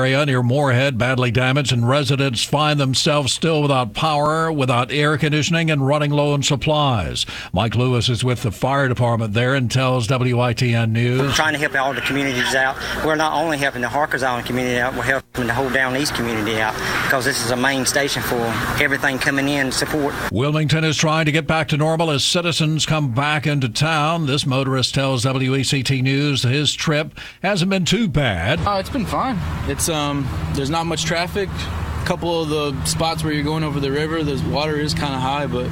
area near Moorhead badly damaged, and residents find themselves still without power, without air conditioning, and running low on supplies. Mike Lewis is with the fire department there and tells WITN News. We're trying to help all the communities out. We're not only helping the Harkers Island community out, we're helping the whole Down East community out, because this is a main station for everything coming in to support. Wilmington is trying to get back to normal as citizens come back into town. This motorist tells WECT News his trip hasn't been too bad. It's been fine. It's there's not much traffic. A couple of the spots where you're going over the river, the water is kind of high, but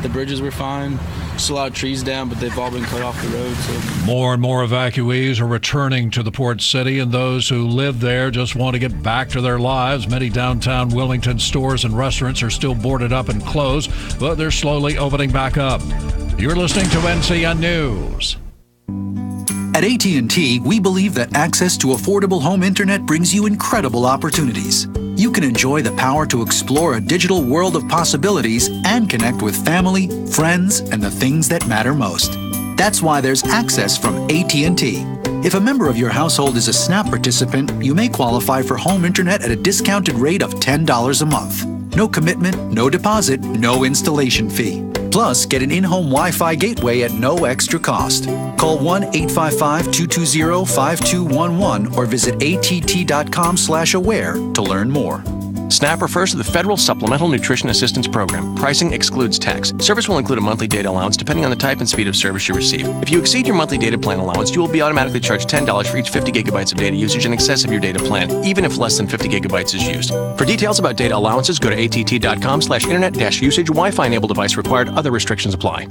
the bridges were fine. Just a lot of trees down, but they've all been cut off the road. So. More and more evacuees are returning to the port city, and those who live there just want to get back to their lives. Many downtown Wilmington stores and restaurants are still boarded up and closed, but they're slowly opening back up. You're listening to NCN News. At AT&T, we believe that access to affordable home internet brings you incredible opportunities. You can enjoy the power to explore a digital world of possibilities and connect with family, friends, and the things that matter most. That's why there's access from AT&T. If a member of your household is a SNAP participant, you may qualify for home internet at a discounted rate of $10 a month. No commitment, no deposit, no installation fee. Plus, get an in-home Wi-Fi gateway at no extra cost. Call 1-855-220-5211 or visit att.com/aware to learn more. SNAP refers to the Federal Supplemental Nutrition Assistance Program. Pricing excludes tax. Service will include a monthly data allowance depending on the type and speed of service you receive. If you exceed your monthly data plan allowance, you will be automatically charged $10 for each 50 gigabytes of data usage in excess of your data plan, even if less than 50 gigabytes is used. For details about data allowances, go to att.com/internet-usage. Wi-Fi enabled device required. Other restrictions apply.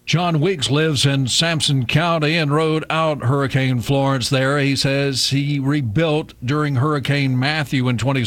John Weeks lives in Sampson County and rode out Hurricane Florence there. He says he rebuilt during Hurricane Matthew in 20.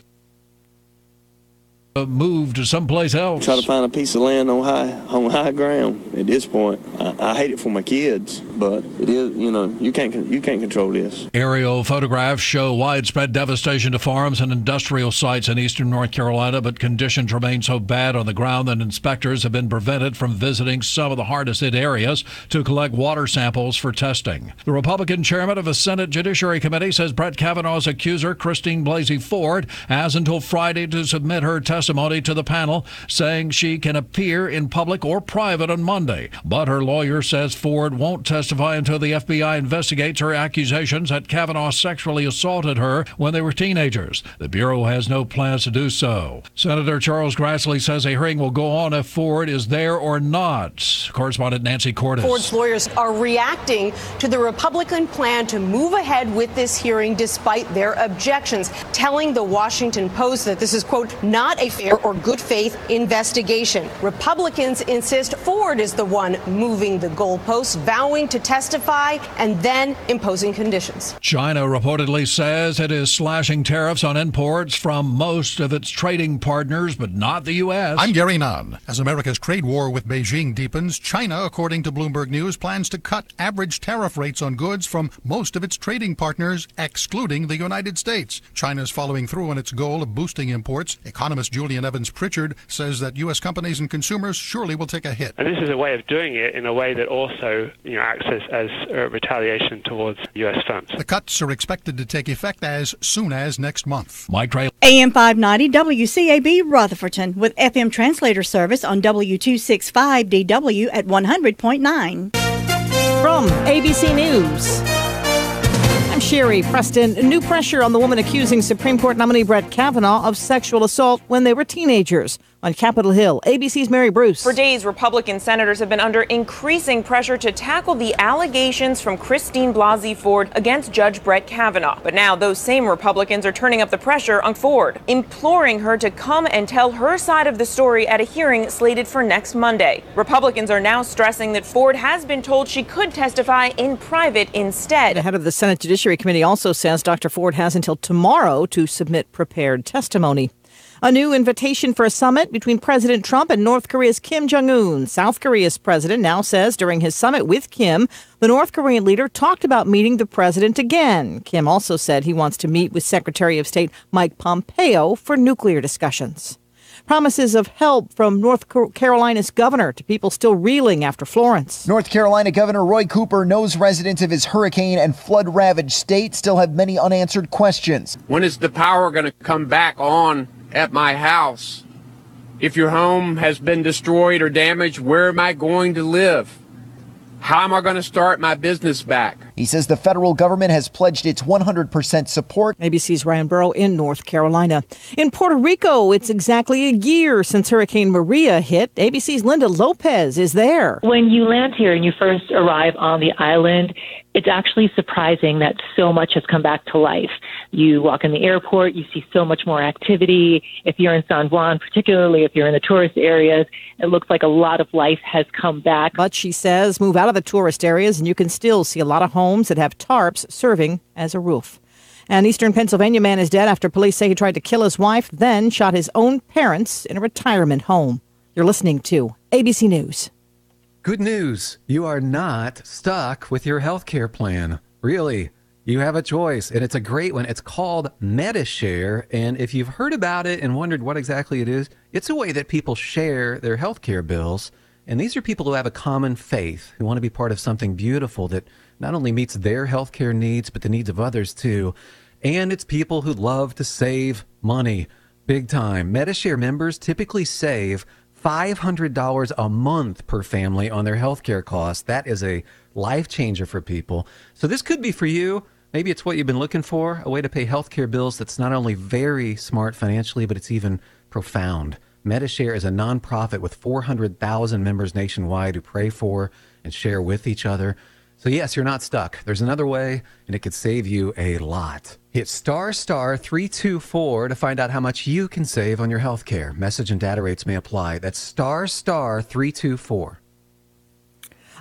Move to someplace else. Try to find a piece of land on high ground. At this point, I hate it for my kids, but it is, you can't control this. Aerial photographs show widespread devastation to farms and industrial sites in eastern North Carolina, but conditions remain so bad on the ground that inspectors have been prevented from visiting some of the hardest hit areas to collect water samples for testing. The Republican chairman of the Senate Judiciary Committee says Brett Kavanaugh's accuser, Christine Blasey Ford, has until Friday to submit her testimony to the panel, saying she can appear in public or private on Monday. But her lawyer says Ford won't testify until the FBI investigates her accusations that Kavanaugh sexually assaulted her when they were teenagers. The Bureau has no plans to do so. Senator Charles Grassley says a hearing will go on if Ford is there or not. Correspondent Nancy Cordes. Ford's lawyers are reacting to the Republican plan to move ahead with this hearing despite their objections, telling the Washington Post that this is, quote, not a fair or good faith investigation. Republicans insist Ford is the one moving the goalposts, vowing to testify and then imposing conditions. China reportedly says it is slashing tariffs on imports from most of its trading partners, but not the U.S. I'm Gary Nunn. As America's trade war with Beijing deepens, China, according to Bloomberg News, plans to cut average tariff rates on goods from most of its trading partners, excluding the United States. China's following through on its goal of boosting imports. Economist Julian Evans Pritchard says that U.S. companies and consumers surely will take a hit. And this is a way of doing it in a way that also acts as retaliation towards U.S. firms. The cuts are expected to take effect as soon as next month. Mike Trail. AM 590 WCAB Rutherfordton with FM translator service on W265DW at 100.9. From ABC News, I'm Sherry Preston. New pressure on the woman accusing Supreme Court nominee Brett Kavanaugh of sexual assault when they were teenagers. On Capitol Hill, ABC's Mary Bruce. For days, Republican senators have been under increasing pressure to tackle the allegations from Christine Blasey Ford against Judge Brett Kavanaugh. But now those same Republicans are turning up the pressure on Ford, imploring her to come and tell her side of the story at a hearing slated for next Monday. Republicans are now stressing that Ford has been told she could testify in private instead. The head of the Senate Judiciary Committee also says Dr. Ford has until tomorrow to submit prepared testimony. A new invitation for a summit between President Trump and North Korea's Kim Jong-un. South Korea's president now says during his summit with Kim, the North Korean leader talked about meeting the president again. Kim also said he wants to meet with Secretary of State Mike Pompeo for nuclear discussions. Promises of help from North Carolina's governor to people still reeling after Florence. North Carolina Governor Roy Cooper knows residents of his hurricane and flood-ravaged state still have many unanswered questions. When is the power going to come back on at my house? If your home has been destroyed or damaged, where am I going to live? How am I going to start my business back? He says the federal government has pledged its 100% support. ABC's Ryan Burrow in North Carolina. In Puerto Rico, it's exactly a year since Hurricane Maria hit. ABC's Linda Lopez is there. When you land here and you first arrive on the island, it's actually surprising that so much has come back to life. You walk in the airport, you see so much more activity. If you're in San Juan, particularly if you're in the tourist areas, it looks like a lot of life has come back. But she says move out of the tourist areas and you can still see a lot of homes that have tarps serving as a roof. An eastern Pennsylvania man is dead after police say he tried to kill his wife, then shot his own parents in a retirement home. You're listening to ABC News. Good news. You are not stuck with your health care plan. Really. You have a choice, and it's a great one. It's called MediShare, and if you've heard about it and wondered what exactly it is, it's a way that people share their health care bills, and these are people who have a common faith, who want to be part of something beautiful that not only meets their health care needs, but the needs of others too. And it's people who love to save money, big time. MediShare members typically save $500 a month per family on their healthcare costs. That is a life changer for people. So this could be for you. Maybe it's what you've been looking for, a way to pay healthcare bills that's not only very smart financially, but it's even profound. MediShare is a nonprofit with 400,000 members nationwide who pray for and share with each other. So yes, you're not stuck. There's another way, and it could save you a lot. Hit *324 to find out how much you can save on your health care. Message and data rates may apply. That's *324.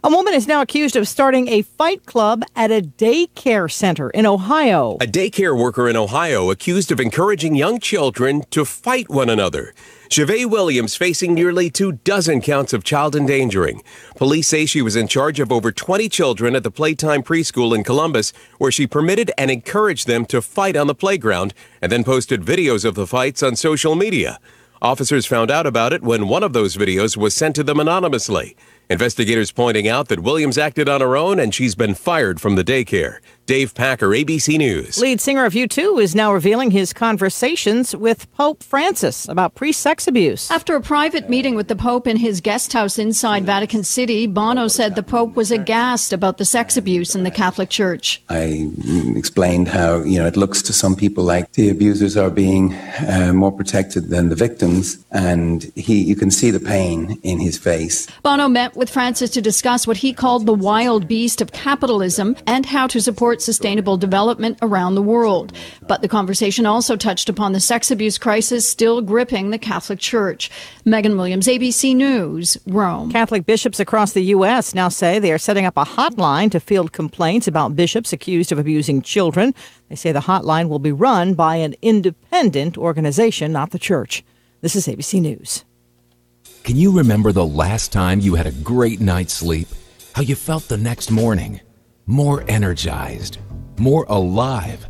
A woman is now accused of starting a fight club at a daycare center in Ohio. A daycare worker in Ohio accused of encouraging young children to fight one another. Chevée Williams facing nearly 24 counts of child endangering. Police say she was in charge of over 20 children at the Playtime Preschool in Columbus, where she permitted and encouraged them to fight on the playground and then posted videos of the fights on social media. Officers found out about it when one of those videos was sent to them anonymously. Investigators pointing out that Williams acted on her own and she's been fired from the daycare. Dave Packer, ABC News. Lead singer of U2 is now revealing his conversations with Pope Francis about pre-sex abuse. After a private meeting with the Pope in his guest house inside Vatican City, Bono said the Pope was aghast about the sex abuse in the Catholic Church. I explained how, it looks to some people like the abusers are being more protected than the victims, and you can see the pain in his face. Bono met with Francis to discuss what he called the wild beast of capitalism and how to support sustainable development around the world. But the conversation also touched upon the sex abuse crisis still gripping the Catholic Church. Megan Williams, ABC News, Rome. Catholic bishops across the U.S. now say they are setting up a hotline to field complaints about bishops accused of abusing children. They say the hotline will be run by an independent organization, not the church. This is ABC News. Can you remember the last time you had a great night's sleep? How you felt the next morning? More energized, more alive.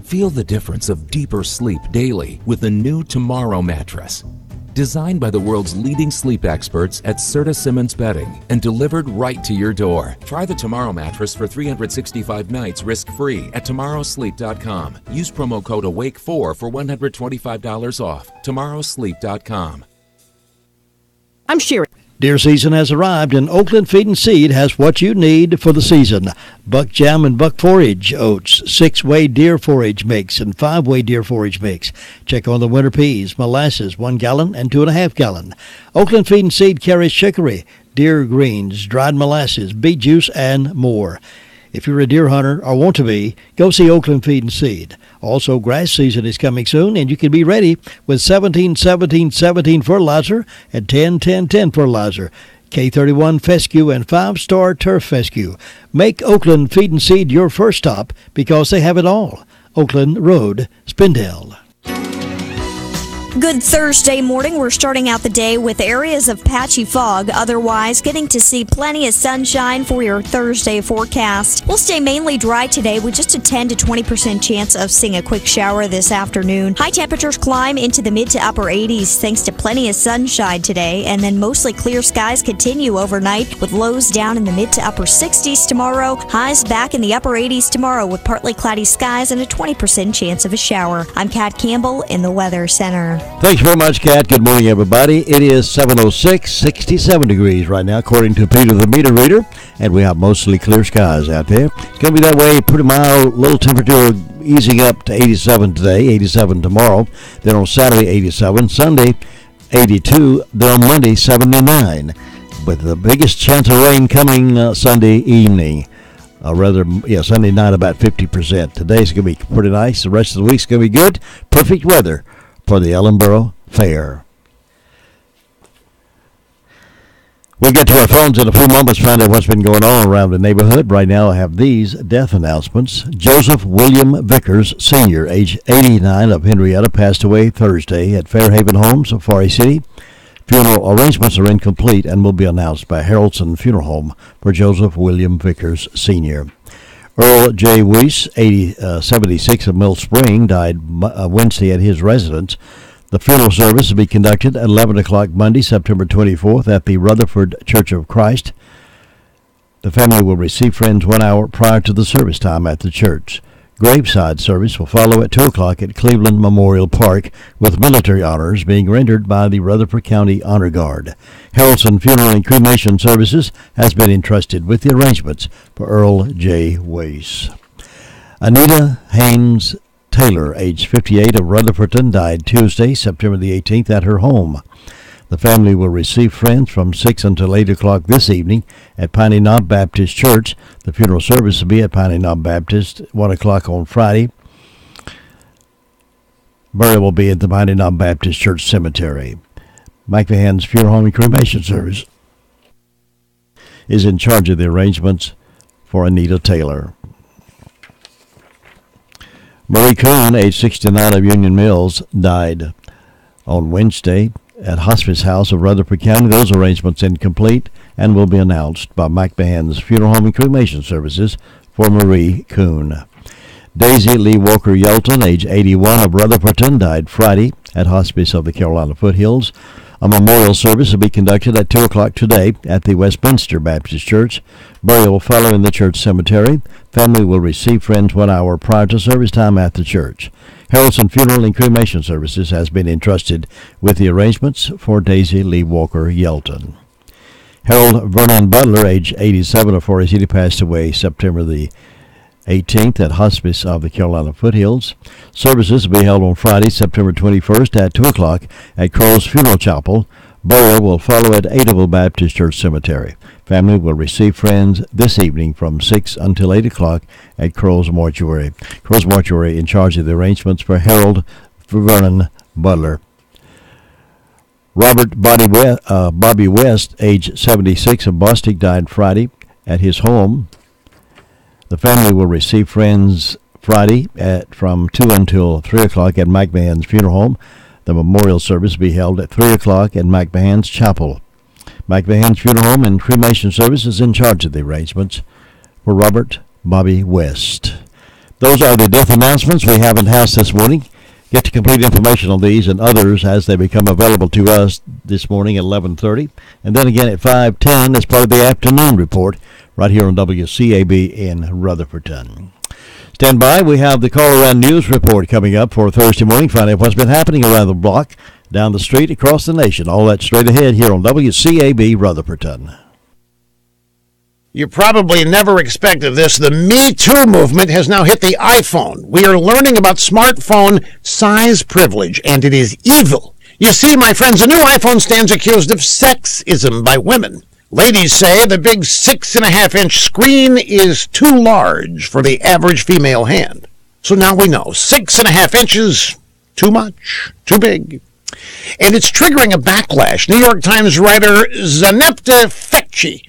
Feel the difference of deeper sleep daily with the new Tomorrow mattress. Designed by the world's leading sleep experts at Serta Simmons Bedding and delivered right to your door. Try the Tomorrow mattress for 365 nights risk-free at tomorrowsleep.com. Use promo code AWAKE4 for $125 off. tomorrowsleep.com. I'm Sherry. Deer season has arrived, and Oakland Feed and Seed has what you need for the season. Buck jam and buck forage oats, 6-way deer forage mix, and 5-way deer forage mix. Check on the winter peas, molasses, 1 gallon and 2.5 gallon. Oakland Feed and Seed carries chicory, deer greens, dried molasses, beet juice, and more. If you're a deer hunter or want to be, go see Oakland Feed and Seed. Also, grass season is coming soon, and you can be ready with 17-17-17 fertilizer and 10-10-10 fertilizer, K31 fescue, and 5-star turf fescue. Make Oakland Feed and Seed your first stop because they have it all. Oakland Road, Spindale. Good Thursday morning. We're starting out the day with areas of patchy fog. Otherwise, getting to see plenty of sunshine for your Thursday forecast. We'll stay mainly dry today with just a 10 to 20% chance of seeing a quick shower this afternoon. High temperatures climb into the mid to upper 80s thanks to plenty of sunshine today. And then mostly clear skies continue overnight with lows down in the mid to upper 60s tomorrow. Highs back in the upper 80s tomorrow with partly cloudy skies and a 20% chance of a shower. I'm Kat Campbell in the Weather Center. Thanks very much, Kat. Good morning, everybody. It is 7:06, 67 degrees right now, according to Peter the meter reader, and we have mostly clear skies out there. It's going to be that way, pretty mild, little temperature easing up to 87 today, 87 tomorrow. Then on Saturday, 87. Sunday, 82. Then on Monday, 79. With the biggest chance of rain coming Sunday evening. Sunday night about 50%. Today's going to be pretty nice. The rest of the week's going to be good. Perfect weather for the Ellenboro Fair. We'll get to our phones in a few moments, find out what's been going on around the neighborhood. Right now, I have these death announcements. Joseph William Vickers, Sr., age 89, of Henrietta, passed away Thursday at Fairhaven Homes of Forest City. Funeral arrangements are incomplete and will be announced by Harrelson Funeral Home for Joseph William Vickers, Sr. Earl J. Weiss, 76 of Mill Spring, died Wednesday at his residence. The funeral service will be conducted at 11 o'clock Monday, September 24th at the Rutherford Church of Christ. The family will receive friends 1 hour prior to the service time at the church. Graveside service will follow at 2 o'clock at Cleveland Memorial Park, with military honors being rendered by the Rutherford County Honor Guard. Harrelson Funeral and Cremation Services has been entrusted with the arrangements for Earl J. Weiss. Anita Haynes Taylor, age 58, of Rutherfordton, died Tuesday, September the 18th, at her home. The family will receive friends from 6 until 8 o'clock this evening at Piney Knob Baptist Church. The funeral service will be at Piney Knob Baptist, 1 o'clock on Friday. Burial will be at the Piney Knob Baptist Church Cemetery. Mike Vahan's Funeral Home and Cremation Service is in charge of the arrangements for Anita Taylor. Marie Coon, age 69, of Union Mills, died on Wednesday at Hospice House of Rutherford County. Those arrangements incomplete and will be announced by Mike Bahan's Funeral Home and Cremation Services for Marie Coon. Daisy Lee Walker Yelton, age 81, of Rutherfordton, died Friday at Hospice of the Carolina Foothills. A memorial service will be conducted at 2 o'clock today at the Westminster Baptist Church. Burial will follow in the church cemetery. Family will receive friends 1 hour prior to service time at the church. Harrelson Funeral and Cremation Services has been entrusted with the arrangements for Daisy Lee Walker Yelton. Harold Vernon Butler, age 87, of Forest City, passed away September the 18th at Hospice of the Carolina Foothills. Services will be held on Friday, September 21st at 2 o'clock at Crow's Funeral Chapel. Burial will follow at Adaville Baptist Church Cemetery. Family will receive friends this evening from 6 until 8 o'clock at Crow's Mortuary. Crow's Mortuary in charge of the arrangements for Harold Vernon Butler. Robert Bobby West, age 76, of Bostic, died Friday at his home. The family will receive friends Friday from 2 until 3 o'clock at Mike Bahan's Funeral Home. The memorial service will be held at 3 o'clock at Mike Bahan's Chapel. Mike Bahan's Funeral Home and Cremation Service is in charge of the arrangements for Robert Bobby West. Those are the death announcements we have in house this morning. Get to complete information on these and others as they become available to us this morning at 11:30. And then again at 5:10 as part of the afternoon report right here on WCAB in Rutherfordton. Stand by. We have the Call Around News Report coming up for Thursday morning. Find out what's been happening around the block, down the street, across the nation. All that straight ahead here on WCAB Rutherfordton. You probably never expected this. The Me Too movement has now hit the iPhone. We are learning about smartphone size privilege, and it is evil. You see, my friends, a new iPhone stands accused of sexism by women. Ladies say the big 6.5-inch screen is too large for the average female hand. So now we know 6.5 inches, too much, too big. And it's triggering a backlash. New York Times writer Zanepta Fetchi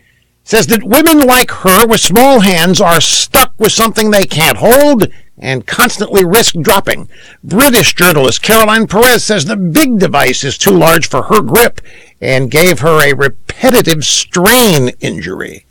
says that women like her with small hands are stuck with something they can't hold, and constantly risk dropping. British journalist Caroline Perez says the big device is too large for her grip and gave her a repetitive strain injury.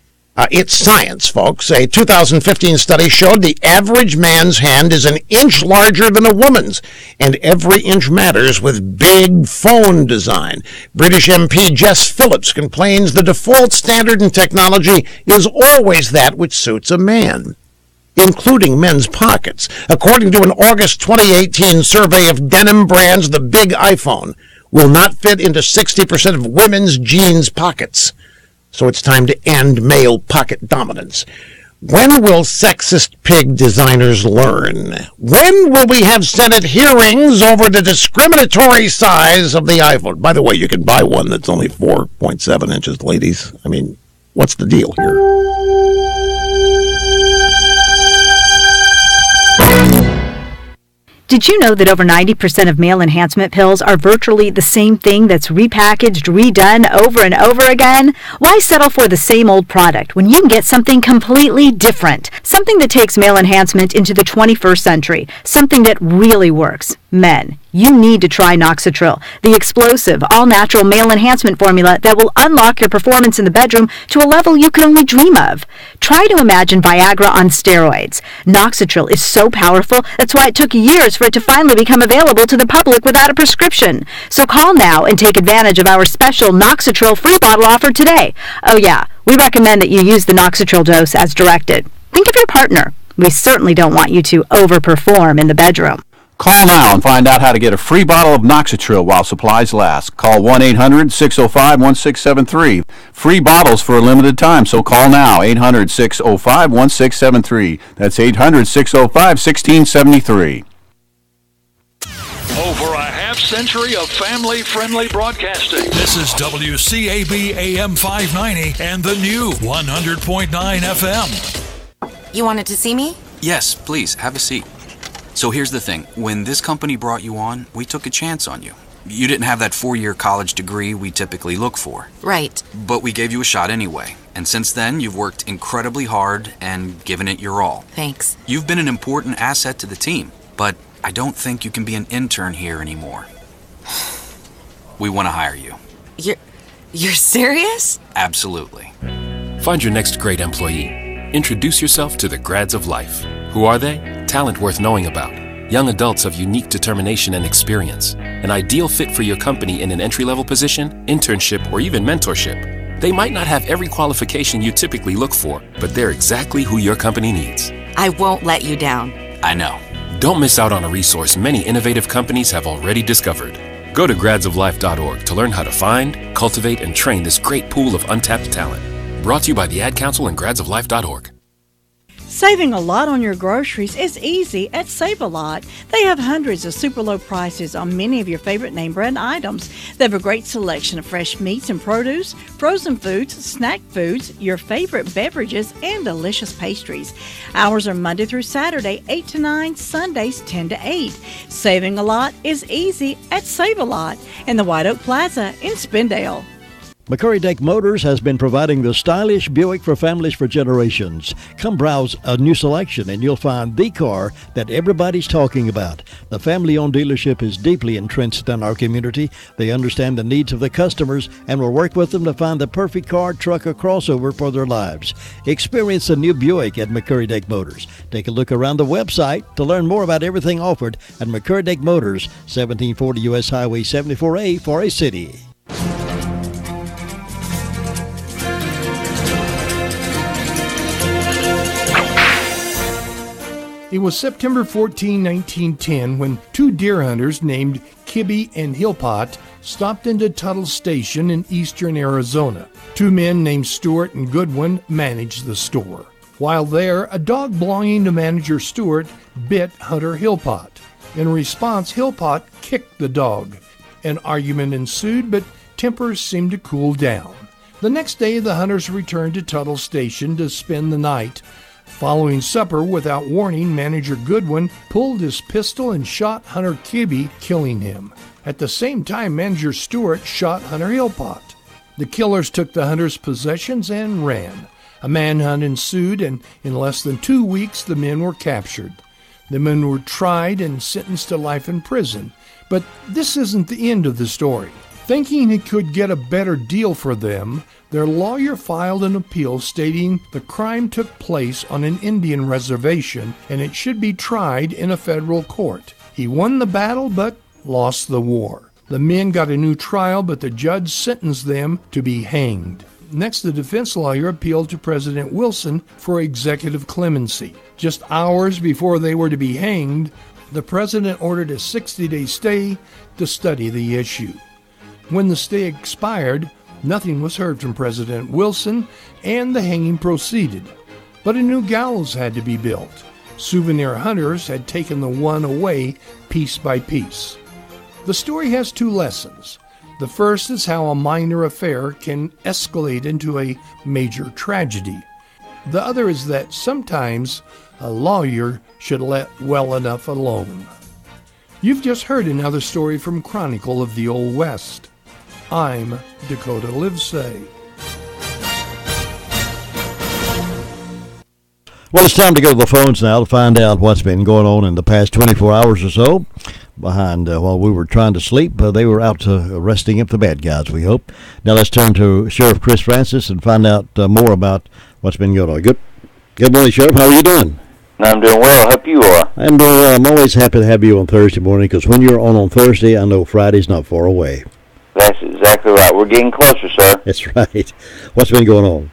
It's science, folks. A 2015 study showed the average man's hand is an inch larger than a woman's, and every inch matters with big phone design. British MP Jess Phillips complains the default standard in technology is always that which suits a man, including men's pockets. According to an August 2018 survey of denim brands, the big iPhone will not fit into 60% of women's jeans pockets. So it's time to end male pocket dominance. When will sexist pig designers learn? When will we have Senate hearings over the discriminatory size of the iPhone? By the way, you can buy one that's only 4.7 inches, ladies. I mean, what's the deal here? Did you know that over 90% of male enhancement pills are virtually the same thing that's repackaged, redone over and over again? Why settle for the same old product when you can get something completely different? Something that takes male enhancement into the 21st century. Something that really works. Men, you need to try Noxitril, the explosive, all-natural male enhancement formula that will unlock your performance in the bedroom to a level you can only dream of. Try to imagine Viagra on steroids. Noxitril is so powerful, that's why it took years for it to finally become available to the public without a prescription. So call now and take advantage of our special Noxitril free bottle offer today. Oh yeah, we recommend that you use the Noxitril dose as directed. Think of your partner. We certainly don't want you to overperform in the bedroom. Call now and find out how to get a free bottle of Noxitril while supplies last. Call 1-800-605-1673. Free bottles for a limited time, so call now. 800-605-1673. That's 800-605-1673. Over a half-century of family-friendly broadcasting. This is WCAB AM 590 and the new 100.9 FM. You wanted to see me? Yes, please, have a seat. So here's the thing. When this company brought you on, we took a chance on you. You didn't have that 4-year college degree we typically look for. Right. But we gave you a shot anyway. And since then, you've worked incredibly hard and given it your all. Thanks. You've been an important asset to the team, but I don't think you can be an intern here anymore. We want to hire you. You're serious? Absolutely. Find your next great employee. Introduce yourself to the grads of life. Who are they? Talent worth knowing about. Young adults of unique determination and experience. An ideal fit for your company in an entry-level position, internship, or even mentorship. They might not have every qualification you typically look for, but they're exactly who your company needs. I won't let you down. I know. Don't miss out on a resource many innovative companies have already discovered. Go to gradsoflife.org to learn how to find, cultivate, and train this great pool of untapped talent. Brought to you by the Ad Council and gradsoflife.org. Saving a lot on your groceries is easy at Save-A-Lot. They have hundreds of super low prices on many of your favorite name brand items. They have a great selection of fresh meats and produce, frozen foods, snack foods, your favorite beverages, and delicious pastries. Hours are Monday through Saturday, 8 to 9, Sundays 10 to 8. Saving a lot is easy at Save-A-Lot in the White Oak Plaza in Spindale. McCurry-Dake Motors has been providing the stylish Buick for families for generations. Come browse a new selection and you'll find the car that everybody's talking about. The family-owned dealership is deeply entrenched in our community. They understand the needs of the customers and will work with them to find the perfect car, truck, or crossover for their lives. Experience the new Buick at McCurry-Dake Motors. Take a look around the website to learn more about everything offered at McCurry-Dake Motors, 1740 U.S. Highway 74A, Forest City. It was September 14, 1910, when two deer hunters named Kibbe and Hillpot stopped into Tuttle Station in eastern Arizona. Two men named Stewart and Goodwin managed the store. While there, a dog belonging to manager Stewart bit Hunter Hillpot. In response, Hillpot kicked the dog. An argument ensued, but tempers seemed to cool down. The next day, the hunters returned to Tuttle Station to spend the night. Following supper, without warning, manager Goodwin pulled his pistol and shot Hunter Kibbe, killing him. At the same time, manager Stewart shot Hunter Hillpot. The killers took the hunters' possessions and ran. A manhunt ensued, and in less than 2 weeks, the men were captured. The men were tried and sentenced to life in prison. But this isn't the end of the story. Thinking he could get a better deal for them, their lawyer filed an appeal stating the crime took place on an Indian reservation and it should be tried in a federal court. He won the battle but lost the war. The men got a new trial, but the judge sentenced them to be hanged. Next, the defense lawyer appealed to President Wilson for executive clemency. Just hours before they were to be hanged, the president ordered a 60-day stay to study the issue. When the stay expired, nothing was heard from President Wilson, and the hanging proceeded. But a new gallows had to be built. Souvenir hunters had taken the one away piece by piece. The story has two lessons. The first is how a minor affair can escalate into a major tragedy. The other is that sometimes a lawyer should let well enough alone. You've just heard another story from Chronicle of the Old West. I'm Dakota Livesay. Well, it's time to go to the phones now to find out what's been going on in the past 24 hours or so. While we were trying to sleep, they were out arresting up the bad guys, we hope. Now let's turn to Sheriff Chris Francis and find out more about what's been going on. Good morning, Sheriff. How are you doing? I'm doing well. I hope you are. I'm always happy to have you on Thursday morning, because when you're on Thursday, I know Friday's not far away. That's exactly right. We're getting closer, sir. That's right. What's been going on?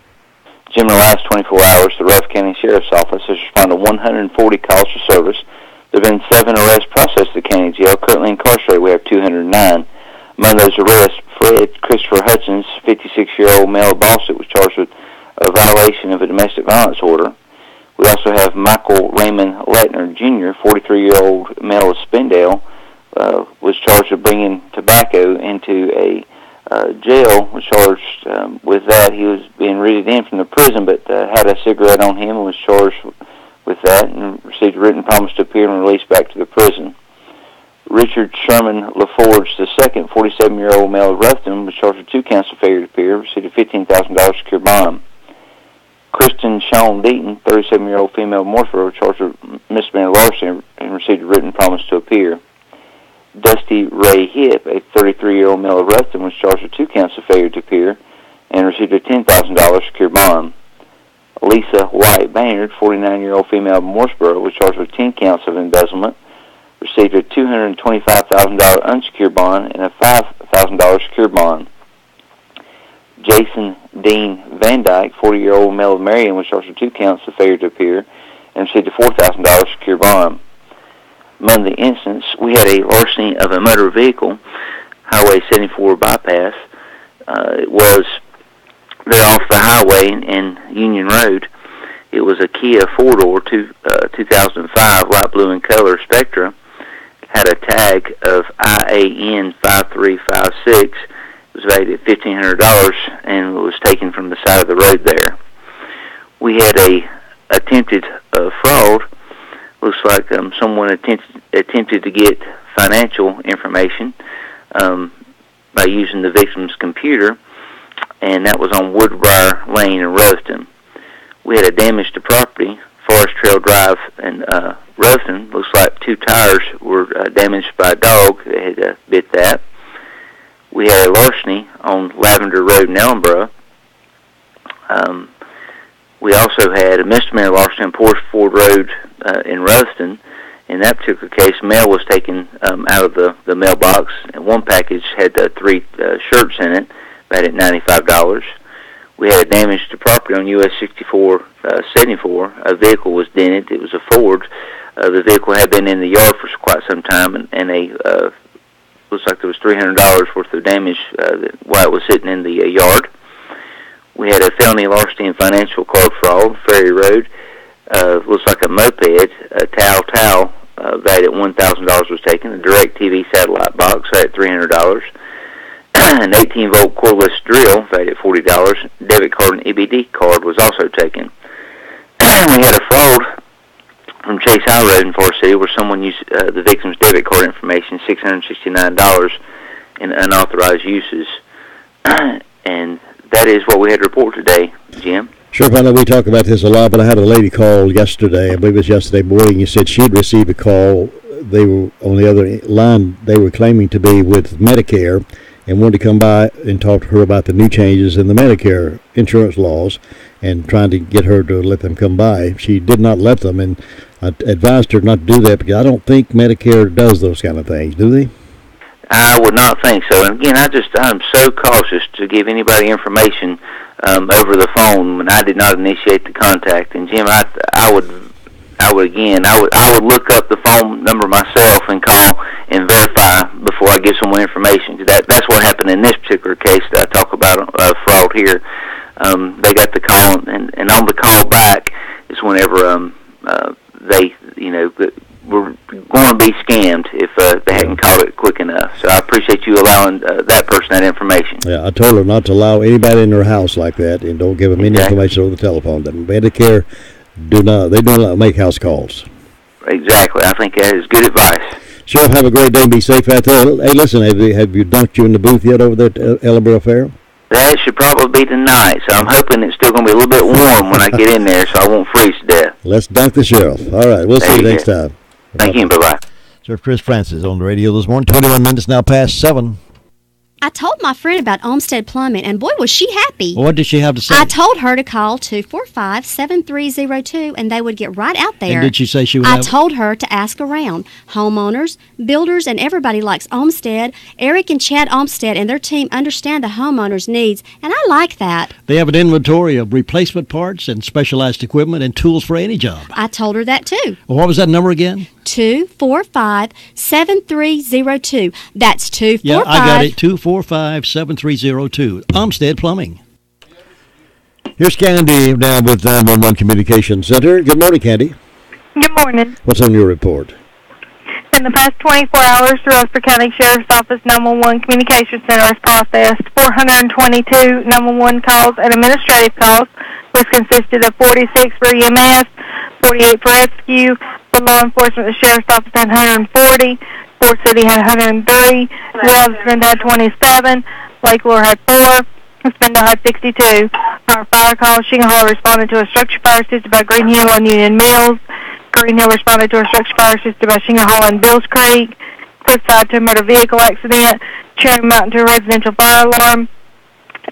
Jim, in the last 24 hours, the Ruff County Sheriff's Office has responded to 140 calls for service. There have been 7 arrests processed at the county jail. Currently incarcerated, we have 209. Among those arrests, Fred Christopher Hutchins, 56-year-old male of Boston, was charged with a violation of a domestic violence order. We also have Michael Raymond Lettner, Jr., 43-year-old male of Spindale, was charged with bringing tobacco into a jail, was charged with that. He was being readed in from the prison, but had a cigarette on him and was charged with that and received a written promise to appear and released back to the prison. Richard Sherman LaForge II, 47-year-old male of Ruffton, was charged with 2 counts of failure to appear, received a $15,000 secure bond. Kristen Shawn Deaton, 37-year-old female of Morrisboro, charged with misdemeanor larceny and received a written promise to appear. Dusty Ray Hipp, a 33-year-old male of Ruffton, was charged with 2 counts of failure to appear and received a $10,000 secure bond. Lisa White Baynard, 49-year-old female of Morrisboro, was charged with 10 counts of embezzlement, received a $225,000 unsecured bond and a $5,000 secured bond. Jason Dean Van Dyke, 40-year-old male of Marion, was charged with 2 counts of failure to appear and received a $4,000 secured bond. Among the incidents, we had a larceny of a motor vehicle, Highway 74 bypass. It was there off the highway in Union Road. It was a Kia 4-door 2005 light blue in color Spectra. Had a tag of IAN 5356. It was valued at $1,500 and was taken from the side of the road there. We had a attempted fraud. Looks like someone attempted to get financial information by using the victim's computer, and that was on Woodbriar Lane in Ruston. We had a damage to property, Forest Trail Drive in Ruston. Looks like 2 tires were damaged by a dog that had bit that. We had a larceny on Lavender Road in Ellenboro. We also had a misdemeanor larceny on Porch Ford Road in Ruston. In that particular case, mail was taken out of the mailbox, and one package had 3 shirts in it, valued at $95. We had damage to property on US 6474. A vehicle was dented. It was a Ford. The vehicle had been in the yard for quite some time, and looks like there was $300 worth of damage while it was sitting in the yard. We had a felony larceny and financial card fraud, Ferry Road. Looks like a moped, a Tao, valued at $1,000 was taken. A direct TV satellite box valued at $300. An 18-volt cordless drill valued at $40. Debit card and EBD card was also taken. We had a fraud from Chase High Road in Forest City where someone used the victim's debit card information, $669 in unauthorized uses. And that is what we had to report today, Jim. Sheriff, I know we talk about this a lot, but I had a lady call yesterday, I believe it was yesterday morning, you said she'd received a call. They were on the other line, they were claiming to be with Medicare and wanted to come by and talk to her about the new changes in the Medicare insurance laws and trying to get her to let them come by. She did not let them, and I advised her not to do that because I don't think Medicare does those kind of things, do they? I would not think so. And again, I'm so cautious to give anybody information over the phone when I did not initiate the contact. And Jim, I would look up the phone number myself and call and verify before I give someone information. That's what happened in this particular case that I talk about fraud here. They got the call, and on the call back is whenever they, were going to be scammed if they hadn't caught it quick enough. So I appreciate you allowing that person that information. Yeah, I told her not to allow anybody in her house like that, and don't give them any information over the telephone. The Medicare do not make house calls. Exactly. I think that is good advice. Sheriff, have a great day and be safe out there. Hey, listen, have you dunked you in the booth yet over there at Ellenboro Fair? That should probably be tonight, so I'm hoping it's still going to be a little bit warm when I get in there so I won't freeze to death. Let's dunk the sheriff. All right, we'll see you next time. Thank you, bye-bye. Sheriff Chris Francis on the radio this morning, 21 minutes now past 7. I told my friend about Olmsted Plumbing, and boy, was she happy. What did she have to say? I told her to call 245-7302, and they would get right out there. And did she say she would I told her to ask around. Homeowners, builders, and everybody likes Olmsted. Eric and Chad Olmsted and their team understand the homeowners' needs, and I like that. They have an inventory of replacement parts and specialized equipment and tools for any job. I told her that, too. Well, what was that number again? 245-7302. That's 245. Yeah, I got it. 245-7302. Olmsted Plumbing. Here's Candy now with 911 Communications Center. Good morning, Candy. Good morning. What's on your report? In the past 24 hours, the Rutherford County Sheriff's Office 911 Communications Center has processed 422 911 calls and administrative calls, which consisted of 46 for EMS, 48 for rescue. For law enforcement, the Sheriff's Office had 140. Fort City had 103. Galveston had 27. Lake Lure had 4. Spindle had 62. Our fire call, Shingle responded to a structure fire system by Green Hill and Union Mills. Green Hill responded to a structure fire system by Shingle and Bills Creek. Cliffside to a motor vehicle accident. Cherry Mountain to a residential fire alarm.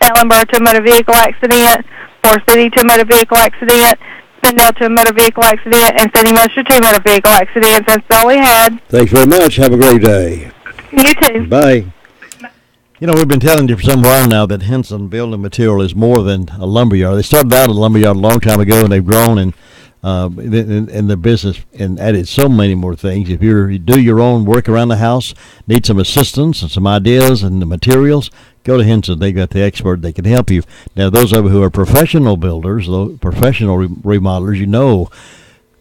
Ellenboro to a motor vehicle accident. Fort City to a motor vehicle accident. Spindale to a motor vehicle accident, and City Muster to motor vehicle accidents. That's all we had. Thanks very much. Have a great day. You too. Bye. You know, we've been telling you for some while now that Henson Building Material is more than a lumberyard. They started out as a lumberyard a long time ago, and they've grown in their business and added so many more things. If you do your own work around the house, need some assistance and some ideas and the materials, go to Henson. They got the expert. They can help you. Now, those of you who are professional builders, professional remodelers, you know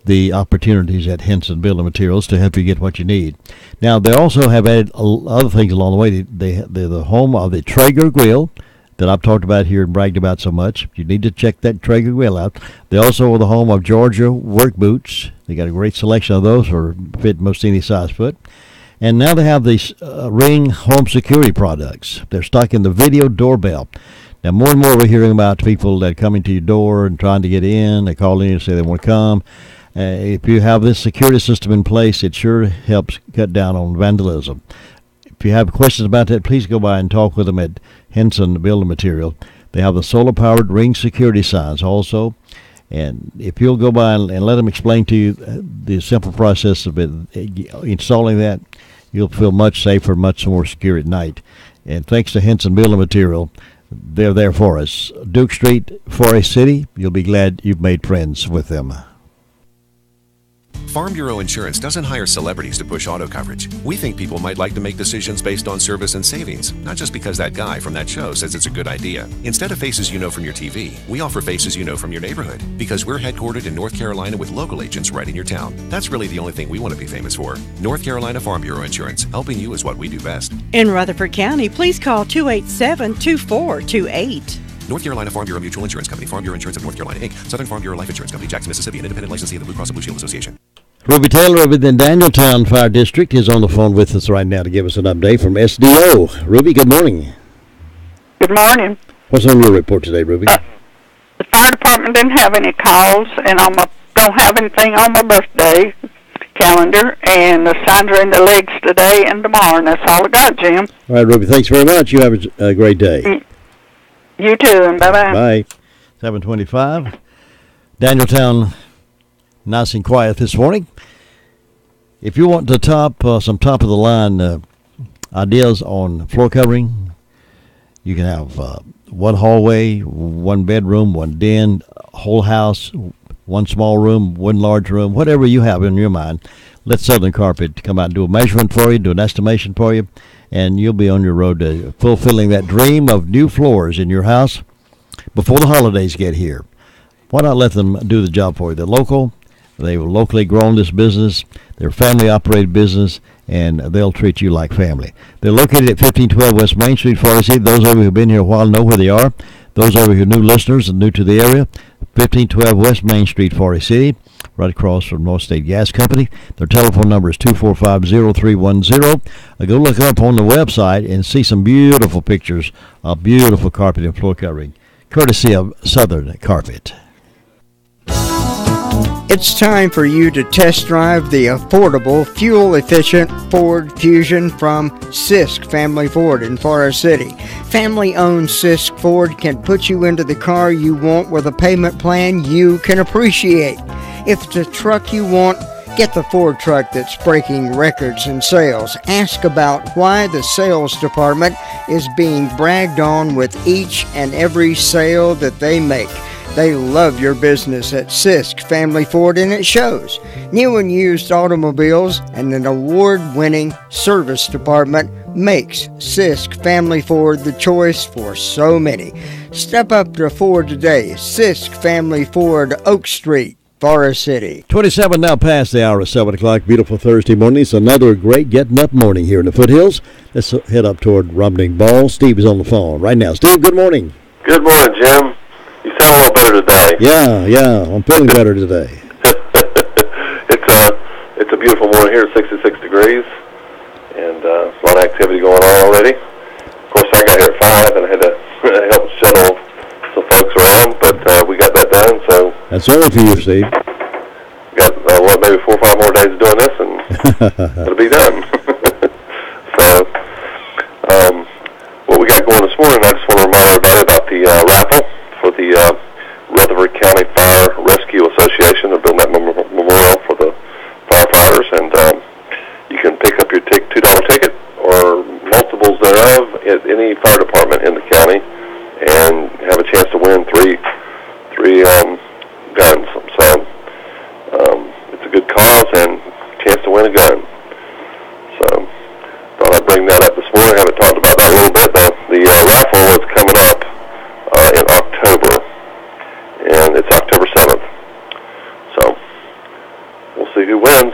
the opportunities at Henson Building Materials to help you get what you need. Now, they also have added other things along the way. They're the home of the Traeger grill that I've talked about here and bragged about so much. You need to check that Traeger grill out. They also are the home of Georgia work boots. They got a great selection of those for fit most any size foot. And now they have these Ring home security products. They're stocking the video doorbell. Now, more and more we're hearing about people that come into your door and trying to get in. They call in and say they want to come. If you have this security system in place, it sure helps cut down on vandalism. If you have questions about that, please go by and talk with them at Henson Building Material. They have the solar-powered Ring security signs also. And if you'll go by and let them explain to you the simple process of installing that, you'll feel much safer, much more secure at night. And thanks to Henson Building Material, they're there for us. Duke Street, Forest City, you'll be glad you've made friends with them. Farm Bureau Insurance doesn't hire celebrities to push auto coverage. We think people might like to make decisions based on service and savings, not just because that guy from that show says it's a good idea. Instead of faces you know from your TV, we offer faces you know from your neighborhood, because we're headquartered in North Carolina with local agents right in your town. That's really the only thing we want to be famous for. North Carolina Farm Bureau Insurance, helping you is what we do best. In Rutherford County, please call 287-2428. North Carolina Farm Bureau Mutual Insurance Company, Farm Bureau Insurance of North Carolina, Inc., Southern Farm Bureau Life Insurance Company, Jackson, Mississippi, an independent licensee of the Blue Cross and Blue Shield Association. Ruby Taylor over the Danieltown Fire District is on the phone with us right now to give us an update from SDO. Ruby, good morning. Good morning. What's on your report today, Ruby? The fire department didn't have any calls, and don't have anything on my birthday calendar, and the signs are in the legs today and tomorrow, and that's all I got, Jim. All right, Ruby, thanks very much. You have a great day. You too, and bye-bye. Bye. 7:25. Danieltown, nice and quiet this morning. If you want some top-of-the-line ideas on floor covering, you can have one hallway, one bedroom, one den, whole house, one small room, one large room, whatever you have in your mind. Let Southern Carpet come out and do a measurement for you, do an estimation for you, and you'll be on your road to fulfilling that dream of new floors in your house before the holidays get here. Why not let them do the job for you? They're local. They've locally grown this business. They're a family-operated business, and they'll treat you like family. They're located at 1512 West Main Street, Forest City. Those of you who've been here a while know where they are. Those of you who are new listeners and new to the area, 1512 West Main Street, Forest City, right across from North State Gas Company. Their telephone number is 245-0310. Go look up on the website and see some beautiful pictures of beautiful carpet and floor covering, courtesy of Southern Carpet. It's time for you to test drive the affordable, fuel-efficient Ford Fusion from Sisk Family Ford in Forest City. Family-owned Sisk Ford can put you into the car you want with a payment plan you can appreciate. If it's a truck you want, get the Ford truck that's breaking records in sales. Ask about why the sales department is being bragged on with each and every sale that they make. They love your business at Sisk Family Ford, and it shows. New and used automobiles and an award-winning service department makes Sisk Family Ford the choice for so many. Step up to Ford today. Sisk Family Ford, Oak Street, Forest City. 27 now past the hour of 7 o'clock. Beautiful Thursday morning. It's another great getting up morning here in the foothills. Let's head up toward Rumning Ball. Steve is on the phone right now. Steve, good morning. Good morning, Jim. You sound a little better today. Yeah, I'm feeling better today. It's a beautiful morning here, 66 degrees, and a lot of activity going on already. Of course, I got here at 5, and I had to help shuttle some folks around, but we got that done. So that's early for you, Steve. Got maybe 4 or 5 more days of doing this, and it'll be done. So, what we got going this morning, I just want to remind everybody about the raffle for the Rutherford County Fire Rescue Association. They're building that memorial for the firefighters, and you can pick up your $2 ticket or multiples thereof at any fire department in the county, and have a chance to win three guns. So it's a good cause and a chance to win a gun. So thought I'd bring that up this morning. I haven't talked about that a little bit, though. The raffle is coming up in October, and it's October 7th. So we'll see who wins.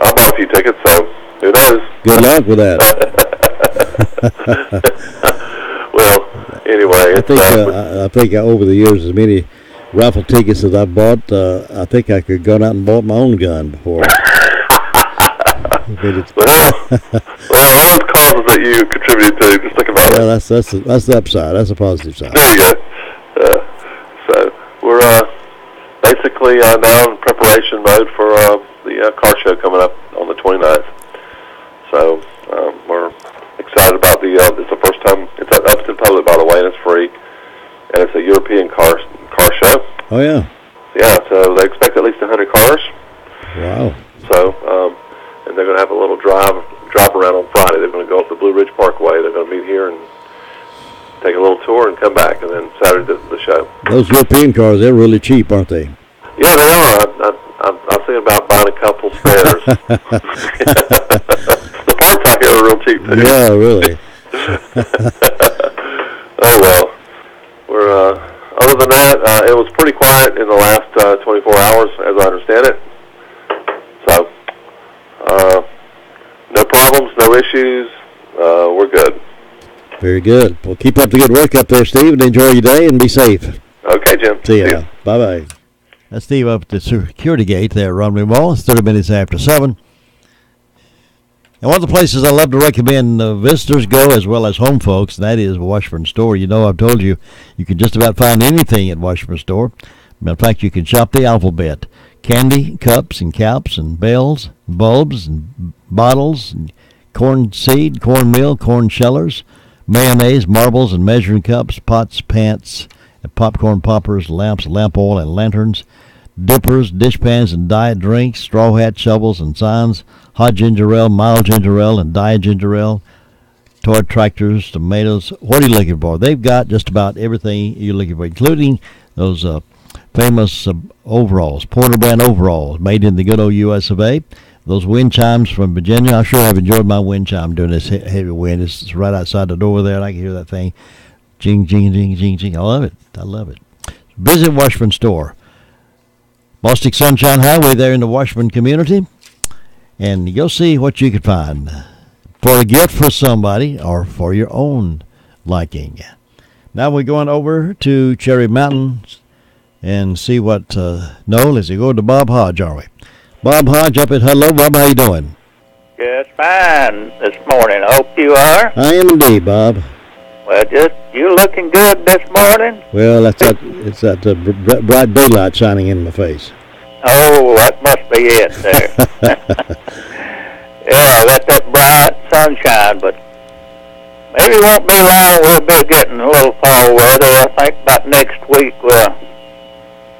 I bought a few tickets, so who knows? Good luck with that. Well, anyway, I think over the years, as many raffle tickets as I've bought, I think I could go out and bought my own gun before. well, all those causes that you contributed to, just think about it. That's the upside. That's the positive side. There you go. So we're basically now in preparation mode for the car show coming up on the 29th. So we're excited about it's the first time it's up to the public, by the way, and it's free, and it's a European car show. Oh yeah. Yeah. So they expect at least 100 cars. Wow. So and they're going to have a little drive around on Friday. They're going to go up the Blue Ridge Parkway. They're going to meet here and take a little tour and come back, and then Saturday the show. Those European cars, they're really cheap, aren't they? Yeah, they are. I was thinking about buying a couple spares. The parts out here are real cheap, too. Yeah, really. Oh, well. We're, other than that, it was pretty quiet in the last 24 hours, as I understand it. So, no problems, no issues. We're good. Very good. Well, keep up the good work up there, Steve, and enjoy your day and be safe. Okay, Jim. See ya. Bye-bye. That's Steve up at the security gate there at Rumley Mall. It's 30 minutes after 7. And one of the places I love to recommend visitors go as well as home folks, and that is Washburn Store. You know, I've told you, you can just about find anything at Washburn Store. Matter of fact, you can shop the alphabet. Candy, cups, and caps, and bells, bulbs, and bottles, and corn seed, cornmeal, corn shellers, mayonnaise, marbles, and measuring cups, pots, pants, and popcorn poppers, lamps, lamp oil, and lanterns, dippers, dishpans, and diet drinks, straw hat, shovels, and signs, hot ginger ale, mild ginger ale, and diet ginger ale, toy tractors, tomatoes. What are you looking for? They've got just about everything you're looking for, including those famous overalls, Porter brand overalls, made in the good old U.S. of A. Those wind chimes from Virginia. I sure have enjoyed my wind chime during this heavy wind. It's right outside the door there, and I can hear that thing. Jing, jing, jing, jing, jing. I love it. I love it. Visit Washburn Store. Bostic Sunshine Highway there in the Washburn community. And you'll see what you can find for a gift for somebody or for your own liking. Now we're going over to Cherry Mountain and see what, let's go to Bob Hodge, are we? Bob Hodge up at Hello. Bob, how you doing? Just fine this morning. I hope you are. I am indeed, Bob. Well, you looking good this morning? Well, it's that bright daylight shining in my face. Oh, that must be it there. Yeah, that bright sunshine, but maybe it won't be long. We'll be getting a little fall weather. I think about next week we'll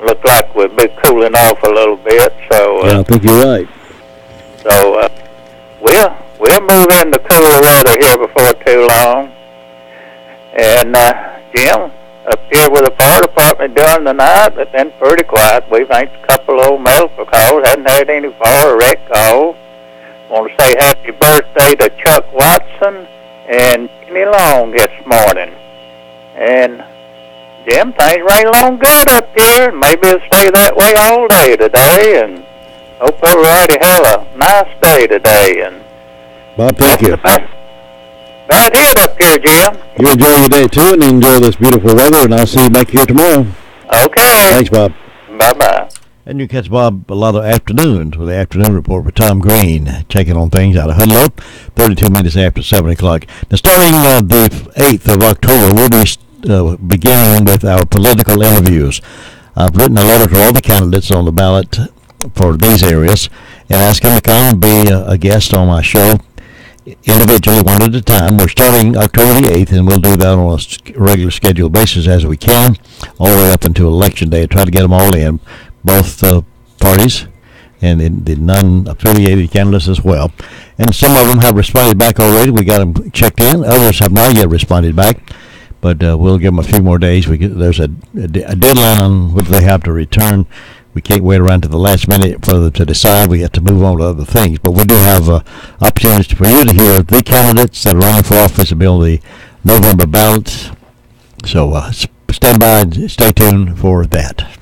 look like we'll be cooling off a little bit. So yeah, I think you're right. So we'll move into cooler weather here before too long. And Jim, up here with the fire department during the night, it's been pretty quiet. We've had a couple old medical calls. Hadn't had any fire or wreck calls. Want to say happy birthday to Chuck Watson and Jimmy Long this morning. And Jim, things rain along good up here. Maybe it'll stay that way all day today. And hope everybody have a nice day today. And Bob, thank you. Bad hit up here, Jim. You enjoy your day, too, and enjoy this beautiful weather, and I'll see you back here tomorrow. Okay. Thanks, Bob. Bye-bye. And you catch Bob a lot of afternoons with the afternoon report with Tom Green, checking on things out of Hudlow, 32 minutes after 7 o'clock. Now, starting the 8th of October, we'll be beginning with our political interviews. I've written a letter to all the candidates on the ballot for these areas and asked them to come and be a guest on my show individually, one at a time. We're starting October the 8th, and we'll do that on a regular scheduled basis as we can, all the way up until Election Day. Try to get them all in, both parties and the non-affiliated candidates as well. And some of them have responded back already. We got them checked in. Others have not yet responded back, but we'll give them a few more days. There's a deadline on whether they have to return. We can't wait around to the last minute for them to decide. We have to move on to other things. But we do have opportunities for you to hear the candidates that are running for office and be on the November ballot. So stand by and stay tuned for that.